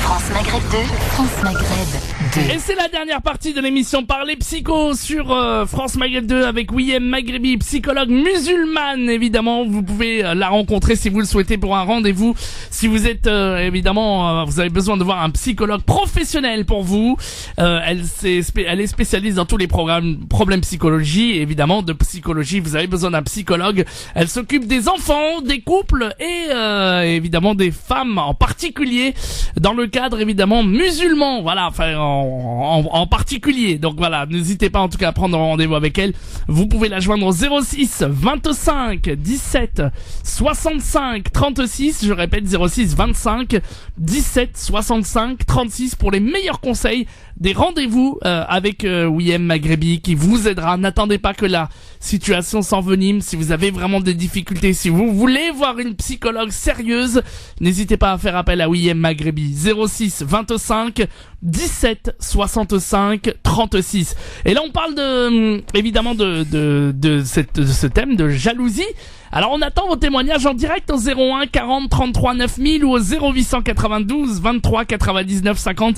S1: France Maghreb 2, France Maghreb 2.
S2: Et c'est la dernière partie de l'émission Parler Psycho sur France Maghreb 2 avec Wiem Maghrebi, psychologue musulmane. Évidemment, vous pouvez la rencontrer si vous le souhaitez pour un rendez-vous. Si vous êtes vous avez besoin de voir un psychologue professionnel pour vous. Elle est spécialiste dans tous les problèmes psychologie. Évidemment, de psychologie, vous avez besoin d'un psychologue. Elle s'occupe des enfants, des couples et évidemment des femmes en particulier dans le cadre évidemment musulman. Voilà, enfin en particulier. Donc voilà, n'hésitez pas en tout cas à prendre rendez-vous avec elle. Vous pouvez la joindre au 06 25 17 65 36. Je répète, 06 25 17 65 36 pour les meilleurs conseils. Des rendez-vous avec Wiem Maghrebi qui vous aidera. N'attendez pas que la situation s'envenime. Si vous avez vraiment des difficultés, si vous voulez voir une psychologue sérieuse, n'hésitez pas à faire appel à Wiem Maghrebi. 06 25 17 65 36. Et là on parle évidemment de ce thème de jalousie. Alors on attend vos témoignages en direct au 01 40 33 9000 ou au 0892 23 99 50.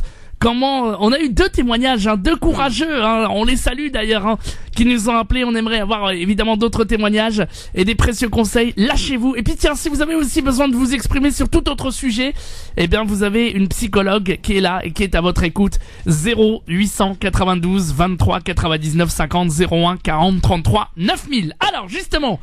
S2: On a eu 2 témoignages, 2 courageux, on les salue d'ailleurs, qui nous ont appelés. On aimerait avoir évidemment d'autres témoignages et des précieux conseils. Lâchez-vous. Et puis tiens, si vous avez aussi besoin de vous exprimer sur tout autre sujet, eh bien vous avez une psychologue qui est là et qui est à votre écoute. 0892 23 99 50 01 40 33 9000. Alors justement,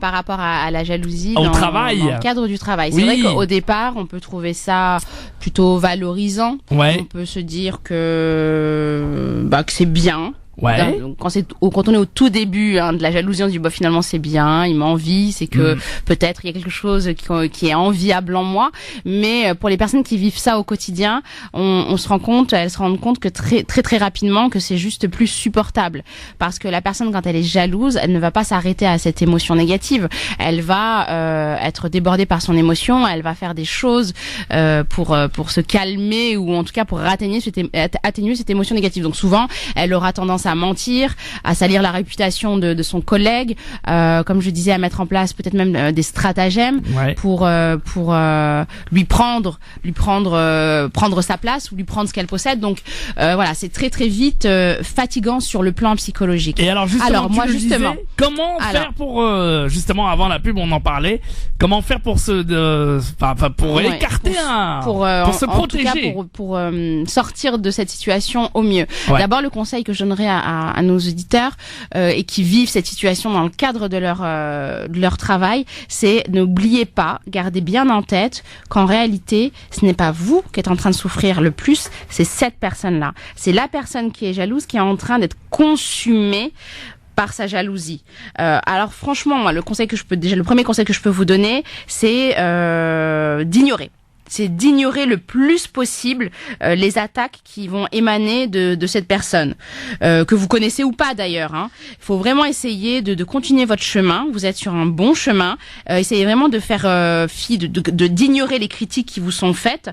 S3: par rapport à la jalousie dans le cadre du travail. C'est vrai qu'au départ, on peut trouver ça plutôt valorisant.
S2: Ouais.
S3: On peut se dire que c'est bien.
S2: Ouais.
S3: Donc, quand on est au tout début de la jalousie, on se dit finalement c'est bien, il m'envie, c'est que peut-être il y a quelque chose qui est enviable en moi. Mais pour les personnes qui vivent ça au quotidien, elles se rendent compte que très très très rapidement que c'est juste plus supportable, parce que la personne, quand elle est jalouse, elle ne va pas s'arrêter à cette émotion négative. Elle va être débordée par son émotion, elle va faire des choses pour se calmer, ou en tout cas pour atténuer cette émotion négative. Donc souvent elle aura tendance commence à mentir, à salir la réputation de son collègue, comme je disais, à mettre en place peut-être même des stratagèmes pour lui prendre sa place ou lui prendre ce qu'elle possède. Donc voilà, c'est très très vite fatigant sur le plan psychologique.
S2: Et alors justement, comment faire pour justement avant la pub on en parlait, comment faire pour pour écarter pour se protéger,
S3: en tout cas pour sortir de cette situation au mieux. D'abord, le conseil que je donnerais à nos auditeurs et qui vivent cette situation dans le cadre de leur travail, c'est n'oubliez pas, gardez bien en tête qu'en réalité, ce n'est pas vous qui êtes en train de souffrir le plus, c'est cette personne-là. C'est la personne qui est jalouse qui est en train d'être consumée par sa jalousie. Alors franchement, moi, le premier conseil que je peux vous donner, c'est d'ignorer. C'est d'ignorer le plus possible les attaques qui vont émaner de cette personne, que vous connaissez ou pas d'ailleurs. Il faut vraiment essayer de continuer votre chemin. Vous êtes sur un bon chemin. Essayez vraiment de faire fi, d'ignorer les critiques qui vous sont faites.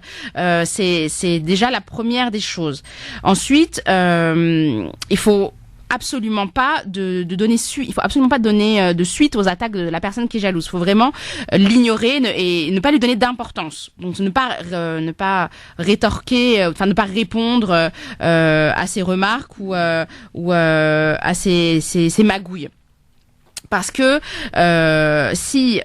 S3: C'est déjà la première des choses. Ensuite, il faut absolument pas donner de suite aux attaques de la personne qui est jalouse. Il faut vraiment l'ignorer et ne pas lui donner d'importance. Donc ne pas rétorquer, ne pas répondre à ses remarques ou à ses magouilles. Parce que si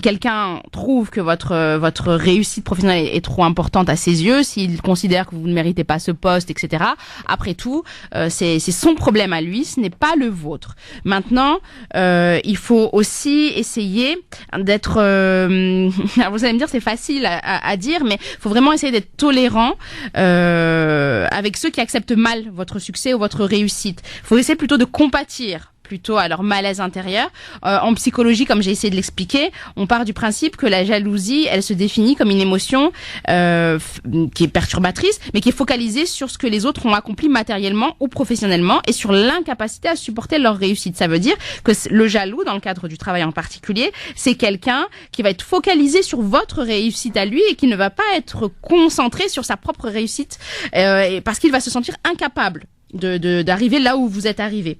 S3: quelqu'un trouve que votre réussite professionnelle est trop importante à ses yeux, s'il considère que vous ne méritez pas ce poste, etc. Après tout, c'est son problème à lui, ce n'est pas le vôtre. Maintenant, il faut aussi essayer d'être. Vous allez me dire c'est facile à dire, mais il faut vraiment essayer d'être tolérant avec ceux qui acceptent mal votre succès ou votre réussite. Il faut essayer plutôt de compatir plutôt à leur malaise intérieur. En psychologie, comme j'ai essayé de l'expliquer, on part du principe que la jalousie, elle se définit comme une émotion qui est perturbatrice, mais qui est focalisée sur ce que les autres ont accompli matériellement ou professionnellement et sur l'incapacité à supporter leur réussite. Ça veut dire que le jaloux, dans le cadre du travail en particulier, c'est quelqu'un qui va être focalisé sur votre réussite à lui et qui ne va pas être concentré sur sa propre réussite parce qu'il va se sentir incapable d'arriver là où vous êtes arrivé.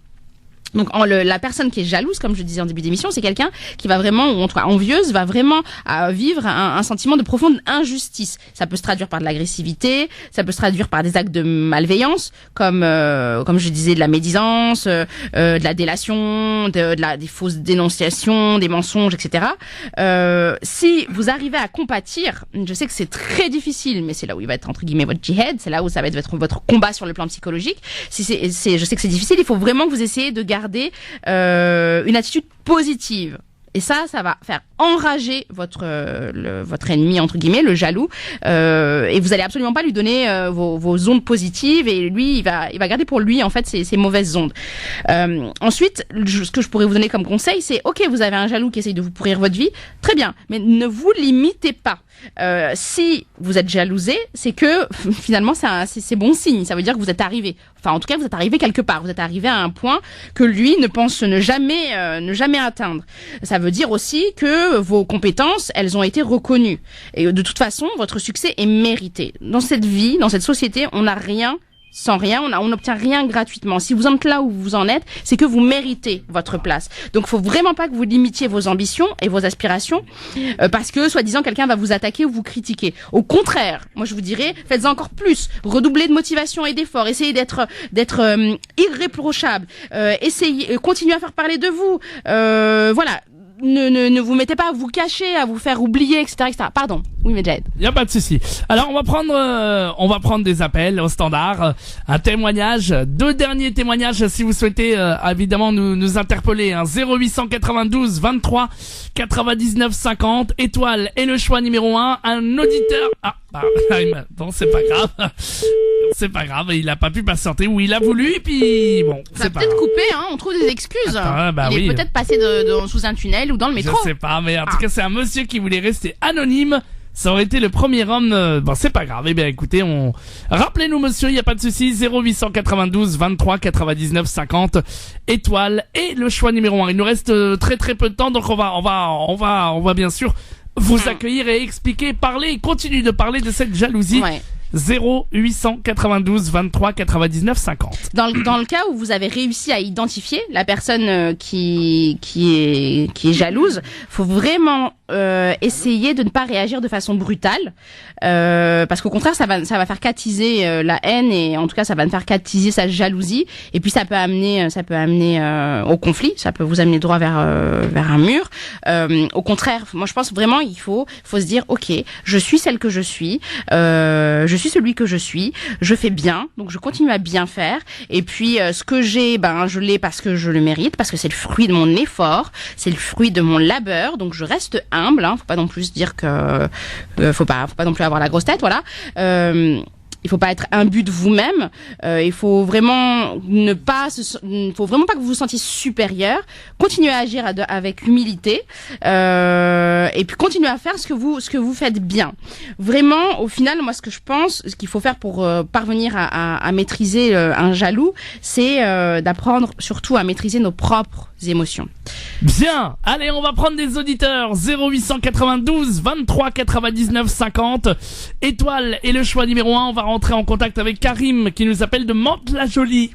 S3: Donc la personne qui est jalouse, comme je disais en début d'émission, c'est quelqu'un qui va vraiment, ou en tout cas envieuse, va vraiment vivre un sentiment de profonde injustice. Ça peut se traduire par de l'agressivité, ça peut se traduire par des actes de malveillance, comme je disais, de la médisance, de la délation, des fausses dénonciations, des mensonges, etc. Si vous arrivez à compatir, je sais que c'est très difficile, mais c'est là où il va être entre guillemets votre djihad, c'est là où ça va être votre combat sur le plan psychologique. Je sais que c'est difficile, il faut vraiment que vous essayez de garder une attitude positive. Et ça va faire enrager votre ennemi, entre guillemets, le jaloux, et vous allez absolument pas lui donner vos ondes positives, et lui, il va garder pour lui, en fait, ces mauvaises ondes. Ensuite, ce que je pourrais vous donner comme conseil, c'est, ok, vous avez un jaloux qui essaye de vous pourrir votre vie, très bien, mais ne vous limitez pas. Si vous êtes jalousé, c'est que finalement c'est bon signe. Ça veut dire que vous êtes arrivé. Enfin, en tout cas, vous êtes arrivé quelque part. Vous êtes arrivé à un point que lui ne pense ne jamais atteindre. Ça veut dire aussi que vos compétences, elles ont été reconnues. Et de toute façon, votre succès est mérité. Dans cette vie, dans cette société, on n'a rien sans rien, on n'obtient rien gratuitement. Si vous en êtes là où vous en êtes, c'est que vous méritez votre place. Donc, il faut vraiment pas que vous limitiez vos ambitions et vos aspirations parce que, soi-disant, quelqu'un va vous attaquer ou vous critiquer. Au contraire, moi, je vous dirais, faites-en encore plus. Redoublez de motivation et d'efforts. Essayez d'être irréprochable. Continuez à faire parler de vous. Voilà. Ne vous mettez pas à vous cacher, à vous faire oublier, etc., etc. Pardon. Oui, Medjed.
S2: Y a pas de souci. Alors, on va prendre des appels au standard. Un témoignage. 2 derniers témoignages si vous souhaitez, évidemment, nous interpeller. 0892 23 99 50. Étoile est le choix numéro 1. Un auditeur. Bon, c'est pas grave. C'est pas grave, il a pas pu patienter ou il a voulu et puis bon,
S3: c'est pas peut-être coupé, on trouve des excuses. Il est peut-être passé sous un tunnel ou dans le métro.
S2: Je sais pas, mais en tout cas, c'est un monsieur qui voulait rester anonyme. Ça aurait été le premier homme. Bon, c'est pas grave. Eh bien, écoutez, rappelez-nous, monsieur, il y a pas de souci. 0892 23 99 50. Étoile et le choix numéro 1. Il nous reste très très peu de temps, donc on va bien sûr vous accueillir et expliquer, parler, et continuer de parler de cette jalousie 0892 23 99 50.
S3: Dans le cas où vous avez réussi à identifier la personne qui est jalouse, faut vraiment essayer de ne pas réagir de façon brutale, parce qu'au contraire ça va faire qu'attiser la haine, et en tout cas ça va faire qu'attiser sa jalousie, et puis ça peut amener au conflit, ça peut vous amener droit vers un mur. Au contraire, moi je pense vraiment il faut se dire ok, je suis celle que je suis celui que je suis, je fais bien, donc je continue à bien faire, et puis ce que j'ai, je l'ai parce que je le mérite, parce que c'est le fruit de mon effort, c'est le fruit de mon labeur, donc je reste humble, faut pas non plus dire que faut pas non plus avoir la grosse tête, voilà. Il faut pas être imbu de vous-même. Il faut vraiment pas que vous vous sentiez supérieur. Continuez à agir avec humilité, et puis continuez à faire ce que vous faites bien. Vraiment, au final, moi, ce que je pense, ce qu'il faut faire pour parvenir à maîtriser un jaloux, c'est d'apprendre surtout à maîtriser nos propres émotions.
S2: Bien, allez, on va prendre des auditeurs. 0892 23 99 50. Étoile est le choix numéro 1. On va rentrer en contact avec Karim qui nous appelle de Mantes-la-Jolie.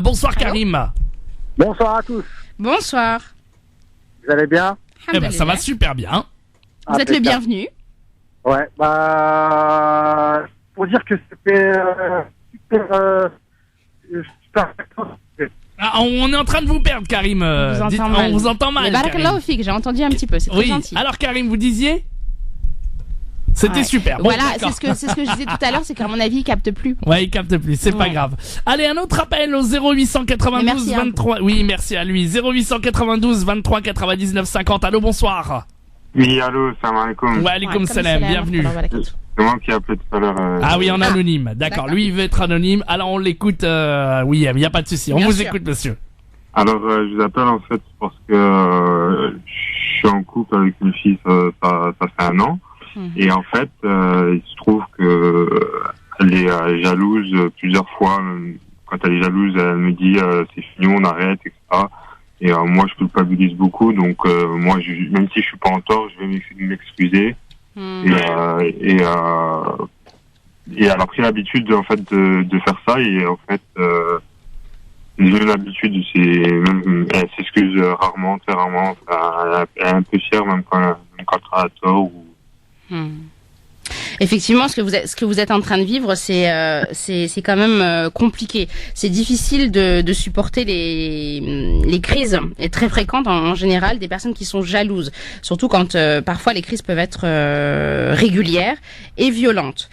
S2: Bonsoir. Allô Karim.
S8: Bonsoir à tous.
S3: Bonsoir.
S8: Vous allez bien?
S2: Ça va super bien.
S3: Vous êtes le bienvenu.
S8: Ouais, pour dire que c'était super.
S2: On est en train de vous perdre, Karim. On vous entend mal.
S3: Barakallahu fik, j'ai entendu un petit peu, c'est très gentil.
S2: Alors Karim, vous disiez? C'était super. Bon,
S3: voilà, c'est ce que je disais tout à l'heure, c'est qu'à mon avis, il capte plus.
S2: Ouais, il capte plus, c'est pas grave. Allez, un autre appel au 0892 23. Oui, merci à lui. 0892 23 99 50. Allô, bonsoir.
S9: Oui, allô, salam alaikum.
S2: Ouais, alaikum salam, bienvenue.
S9: C'est moi qui ai appelé tout à l'heure.
S2: Ah oui, en anonyme. D'accord. Lui, il veut être anonyme. Alors, on l'écoute. Oui, il n'y a pas de souci. On vous écoute, monsieur.
S9: Alors, je vous appelle en fait parce que je suis en couple avec une fille, ça fait 1 an. Et en fait, il se trouve que elle est jalouse plusieurs fois. Quand elle est jalouse, elle me dit c'est fini, on arrête, etc. Et moi, je culpabilise beaucoup. Donc, moi, même si je suis pas en tort, je vais m'excuser. Et elle a pris l'habitude en fait de faire ça, et en fait j'ai l'habitude, elle s'excuse rarement, très rarement. Elle est un peu fière même quand elle a tort.
S3: Effectivement, ce que vous êtes en train de vivre, c'est quand même compliqué. C'est difficile de supporter les crises, et très fréquentes en général, des personnes qui sont jalouses. Dans quand parfois les crises peuvent être régulières et violentes.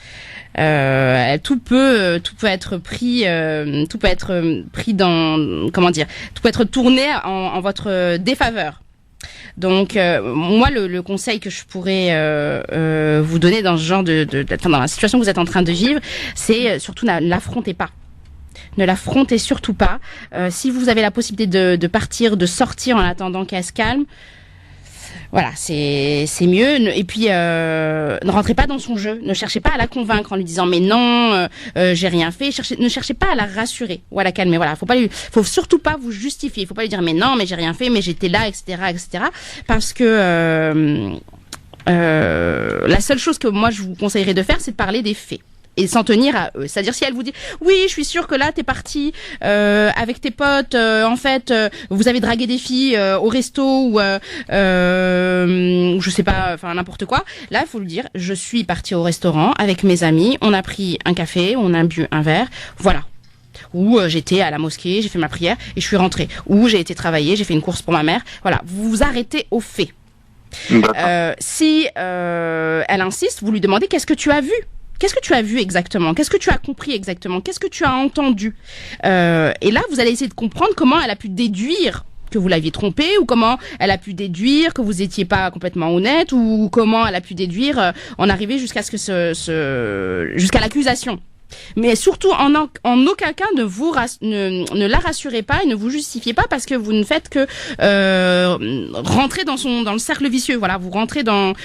S3: Tout peut être pris dans, comment dire, tout peut être tourné en votre défaveur. Donc moi le conseil que je pourrais vous donner dans ce genre dans la situation que vous êtes en train de vivre, c'est surtout ne l'affrontez pas. Ne l'affrontez surtout pas. Si vous avez la possibilité de partir, de sortir en attendant qu'elle se calme, voilà, c'est mieux. Et puis ne rentrez pas dans son jeu. Ne cherchez pas à la convaincre en lui disant mais non, j'ai rien fait. Ne cherchez pas à la rassurer ou à la calmer. Voilà, faut surtout pas vous justifier. Faut pas lui dire mais non, mais j'ai rien fait, mais j'étais là, etc., parce que la seule chose que moi je vous conseillerais de faire, c'est de parler des faits. Et s'en tenir à eux. C'est-à-dire si elle vous dit oui, je suis sûre que là t'es parti avec tes potes, en fait vous avez dragué des filles au resto ou je sais pas, enfin n'importe quoi. Là il faut lui dire je suis partie au restaurant avec mes amis, on a pris un café, on a bu un verre, voilà. Ou j'étais à la mosquée, j'ai fait ma prière et je suis rentrée. Ou j'ai été travailler, j'ai fait une course pour ma mère. Voilà, vous vous arrêtez aux faits. Si elle insiste, vous lui demandez qu'est-ce que tu as vu. Qu'est-ce que tu as vu exactement? Qu'est-ce que tu as compris exactement? Qu'est-ce que tu as entendu? Et là, vous allez essayer de comprendre comment elle a pu déduire que vous l'aviez trompé, ou comment elle a pu déduire que vous n'étiez pas complètement honnête, ou comment elle a pu déduire en arriver jusqu'à jusqu'à l'accusation. Mais surtout, en aucun cas, ne la rassurez pas et ne vous justifiez pas, parce que vous ne faites que rentrer dans le cercle vicieux. Voilà, vous rentrez dans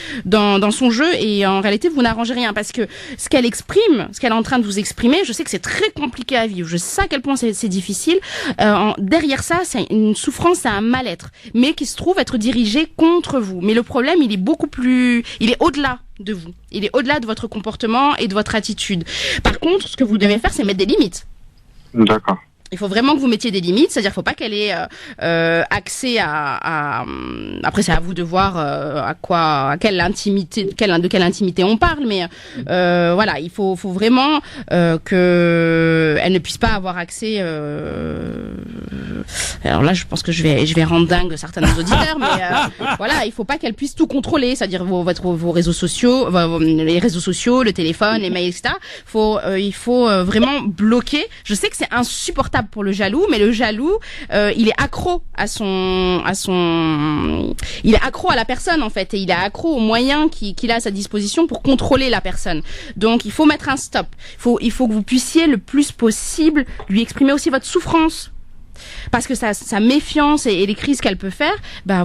S3: son jeu, et en réalité, vous n'arrangez rien, parce que ce qu'elle exprime, ce qu'elle est en train de vous exprimer, je sais que c'est très compliqué à vivre. Je sais à quel point c'est difficile. Derrière ça, c'est une souffrance, c'est un mal-être, mais qui se trouve être dirigé contre vous. Mais le problème, il est au-delà de vous. Il est au-delà de votre comportement et de votre attitude. Par contre, ce que vous devez faire, c'est mettre des limites.
S9: D'accord.
S3: Il faut vraiment que vous mettiez des limites, c'est-à-dire qu'il ne faut pas qu'elle ait accès à après c'est à vous de voir de quelle intimité on parle, mais voilà, il faut vraiment que elle ne puisse pas avoir accès. Alors là, je pense que je vais rendre dingue certains de nos auditeurs, mais voilà, il faut pas qu'elle puisse tout contrôler, c'est-à-dire vos réseaux sociaux, les réseaux sociaux, le téléphone, les mails, etc. Il faut vraiment bloquer. Je sais que c'est insupportable pour le jaloux, mais le jaloux, il est accro il est accro à la personne en fait, et il est accro aux moyens qu'il a à sa disposition pour contrôler la personne. Donc il faut mettre un stop. Il faut que vous puissiez le plus possible lui exprimer aussi votre souffrance. Parce que sa méfiance et les crises qu'elle peut faire,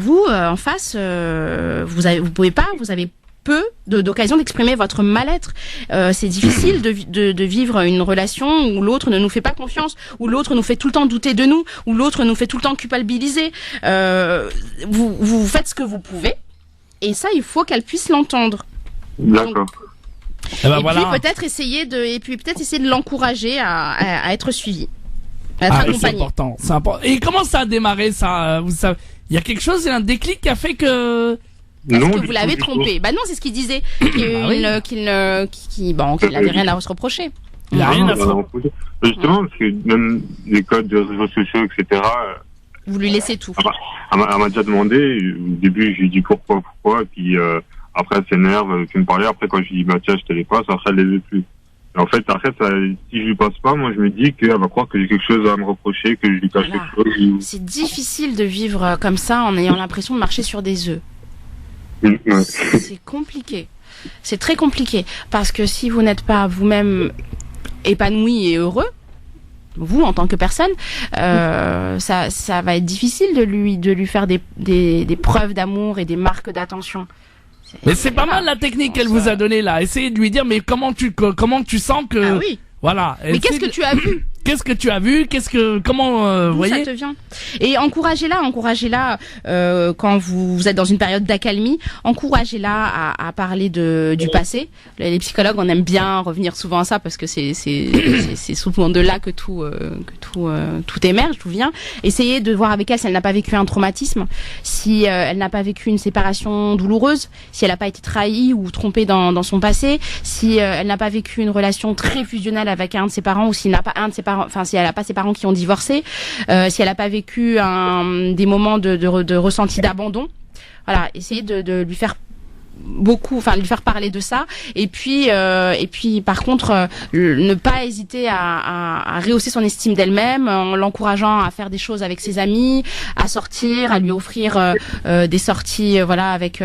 S3: vous en face, vous pouvez pas, vous avez peu d'occasion d'exprimer votre mal-être. C'est difficile de vivre une relation où l'autre ne nous fait pas confiance, où l'autre nous fait tout le temps douter de nous, où l'autre nous fait tout le temps culpabiliser. Vous faites ce que vous pouvez, et ça, il faut qu'elle puisse l'entendre.
S9: D'accord.
S3: Puis peut-être essayer de l'encourager à être suivi, à être accompagné.
S2: C'est important, c'est important. Et comment ça a démarré ça? Vous savez, il y a quelque chose, il y a un déclic qui a fait que
S3: Est-ce que vous l'avez trompé? Non, c'est ce qu'il disait, qu'il n'avait rien à se reprocher.
S2: Il n'a rien à se reprocher.
S9: Justement, parce que même les codes de réseaux sociaux, etc.
S3: Vous lui laissez tout.
S9: Elle m'a déjà demandé. Au début, je lui ai dit pourquoi, et puis après elle s'énerve, tu me parlais. Après, quand je lui dis tiens, je te les passe, après elle les veut plus. Et en fait, si je lui passe pas, moi je me dis qu'elle va croire que j'ai quelque chose à me reprocher, que je lui cache quelque chose.
S3: C'est difficile de vivre comme ça en ayant l'impression de marcher sur des œufs. C'est compliqué. C'est très compliqué. Parce que si vous n'êtes pas vous-même épanoui et heureux, vous en tant que personne, ça va être difficile de lui faire des preuves d'amour et des marques d'attention.
S2: Mais c'est pas mal la technique qu'elle vous a donnée là. Essayez de lui dire mais comment tu sens que voilà.
S3: Mais qu'est-ce que tu as vu?
S2: Qu'est-ce que tu as vu? Comment voyez?
S3: Ça te vient. Et encouragez-la quand vous êtes dans une période d'accalmie, encouragez-la à parler du passé. Les psychologues, on aime bien revenir souvent à ça parce que c'est souvent de là que tout émerge, tout vient. Essayez de voir avec elle si elle n'a pas vécu un traumatisme, si elle n'a pas vécu une séparation douloureuse, si elle n'a pas été trahie ou trompée dans son passé, si elle n'a pas vécu une relation très fusionnelle avec un de ses parents, ou s'il n'a pas si elle n'a pas ses parents qui ont divorcé, si elle n'a pas vécu des moments de ressenti d'abandon. Voilà, essayez de lui faire lui faire parler de ça, et puis par contre ne pas hésiter à rehausser son estime d'elle-même en l'encourageant à faire des choses avec ses amis, à sortir, à lui offrir des sorties avec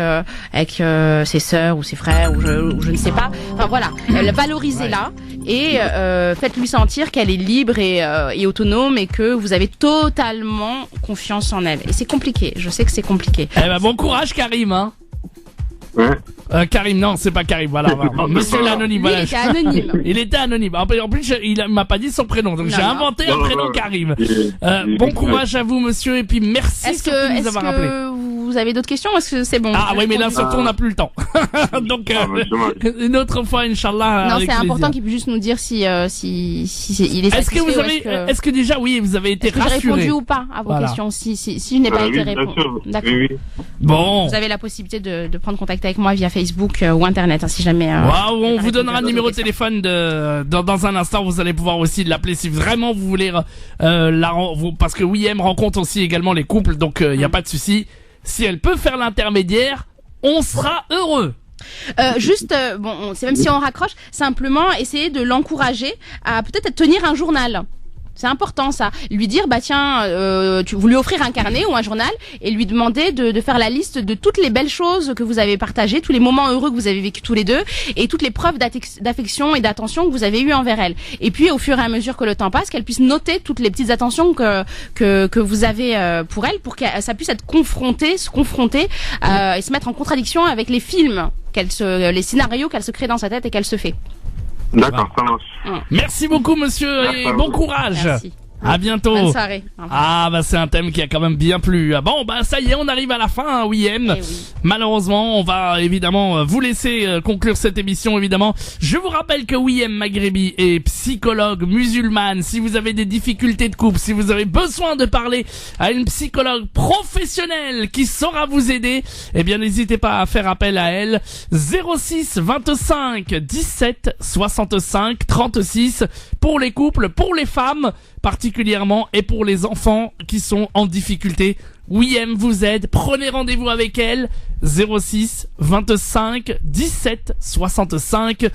S3: ses sœurs ou ses frères ou je ne sais pas. Enfin voilà, valorisez-la et faites-lui sentir qu'elle est libre et autonome, et que vous avez totalement confiance en elle. Et c'est compliqué, je sais que c'est compliqué.
S2: Bon courage Karim, hein.
S9: Ouais.
S2: Karim, non, c'est pas Karim, voilà. Monsieur l'anonyme, voilà.
S3: Il était anonyme.
S2: Il était anonyme. En plus, il m'a pas dit son prénom, donc j'ai inventé un prénom Karim. Bon courage à vous, monsieur, et puis merci de nous avoir rappelé.
S3: Est-ce que vous avez d'autres questions? Est-ce que c'est bon?
S2: Ah oui, mais là, surtout, on n'a plus le temps. Donc, une autre fois, Inch'Allah.
S3: Non, c'est important qu'il puisse juste nous dire si il est satisfait.
S2: Est-ce que déjà, oui, vous avez été rassuré?
S3: J'ai répondu ou pas à vos questions? Si je n'ai pas été répondu. D'accord.
S9: Oui.
S3: Bon. Vous avez la possibilité de prendre contact avec moi via Facebook ou Internet, si jamais.
S2: On vous donnera un numéro de téléphone dans un instant. Vous allez pouvoir aussi l'appeler si vraiment vous voulez parce que WIM rencontre aussi également les couples, donc il n'y a pas de souci. Si elle peut faire l'intermédiaire, on sera heureux.
S3: C'est même si on raccroche, simplement essayer de l'encourager à peut-être tenir un journal. C'est important ça. Lui dire vous lui offrir un carnet ou un journal et lui demander de faire la liste de toutes les belles choses que vous avez partagées, tous les moments heureux que vous avez vécu tous les deux, et toutes les preuves d'affection et d'attention que vous avez eues envers elle. Et puis au fur et à mesure que le temps passe, qu'elle puisse noter toutes les petites attentions que vous avez pour elle, pour que ça puisse être se confronter et se mettre en contradiction avec les films les scénarios qu'elle se crée dans sa tête et qu'elle se fait.
S9: D'accord, ça marche.
S2: Merci beaucoup, monsieur, et bon courage.
S3: Merci.
S2: À bientôt.
S3: Bonne soirée.
S2: Ah bah c'est un thème qui a quand même bien plu. Bon bah ça y est, on arrive à la fin, hein, Wiem.
S3: Eh oui.
S2: Malheureusement, on va évidemment vous laisser conclure cette émission évidemment. Je vous rappelle que Wiem Maghrebi est psychologue musulmane. Si vous avez des difficultés de couple, si vous avez besoin de parler à une psychologue professionnelle qui saura vous aider, eh bien n'hésitez pas à faire appel à elle. 06 25 17 65 36 pour les couples, pour les femmes particulièrement et pour les enfants qui sont en difficulté. Wiem vous aide, prenez rendez-vous avec elle. 06 25 17 65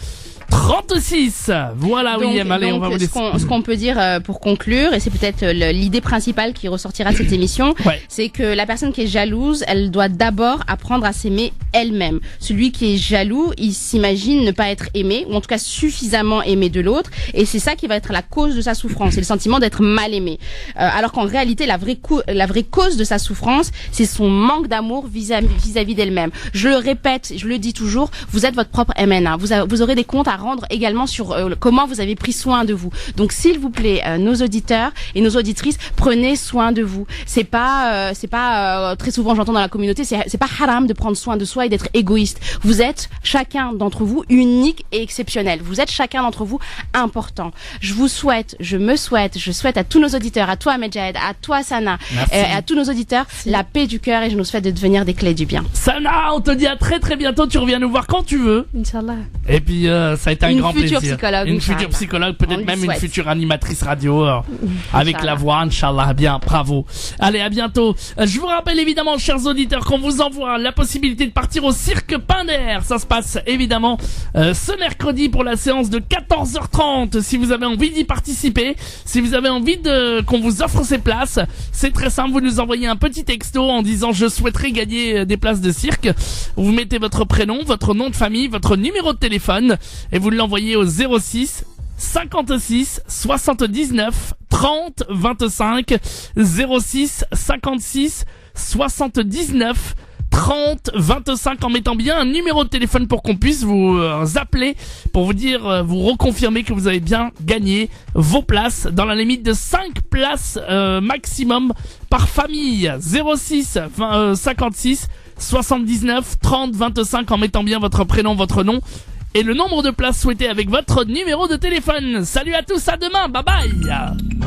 S2: 36. Voilà. Donc, Wiem, allez, on va vous laisser.
S3: Ce qu'on peut dire pour conclure, et c'est peut-être l'idée principale qui ressortira de cette émission, c'est que la personne qui est jalouse, elle doit d'abord apprendre à s'aimer elle-même. Celui qui est jaloux, il s'imagine ne pas être aimé, ou en tout cas suffisamment aimé de l'autre, et c'est ça qui va être la cause de sa souffrance, c'est le sentiment d'être mal aimé. Alors qu'en réalité, la vraie cause de sa souffrance, c'est son manque d'amour vis-à-vis d'elle-même. Je le répète, je le dis toujours, vous êtes votre propre MNA. Vous aurez des comptes à rendre également sur comment vous avez pris soin de vous. Donc s'il vous plaît, nos auditeurs et nos auditrices, prenez soin de vous. C'est pas très souvent j'entends dans la communauté, c'est pas haram de prendre soin de soi et d'être égoïste. Vous êtes chacun d'entre vous unique et exceptionnel. Vous êtes chacun d'entre vous important. Je souhaite à tous nos auditeurs, à toi Medjed, à toi Sana, à tous nos auditeurs, la paix du cœur, et je nous souhaite de devenir des clés du bien.
S2: Sana, on te dit à très très bientôt, tu reviens nous voir quand tu veux.
S4: Inch'Allah.
S2: Et puis ça a été un grand plaisir. Une future
S3: Inch'Allah.
S2: psychologue, peut-être même une future animatrice radio avec la voix, Inch'Allah. Bien, bravo. Allez, à bientôt. Je vous rappelle évidemment, chers auditeurs, qu'on vous envoie la possibilité de partir au Cirque Pinder. Ça se passe évidemment ce mercredi pour la séance de 14h30. Si vous avez envie d'y participer, si vous avez envie qu'on vous offre ces places, c'est très simple. Vous nous envoyez un petit texto en disant je souhaiterais gagner des places de cirque. Vous mettez votre prénom, votre nom de famille, votre numéro de téléphone et vous l'envoyez au 06 56 79 30 25 06 56 79 30 25 en mettant bien un numéro de téléphone pour qu'on puisse vous appeler pour vous dire, vous reconfirmer que vous avez bien gagné vos places dans la limite de 5 places maximum par famille. 06 56 79 30 25 en mettant bien votre prénom, votre nom et le nombre de places souhaitées avec votre numéro de téléphone. Salut à tous, à demain, bye bye.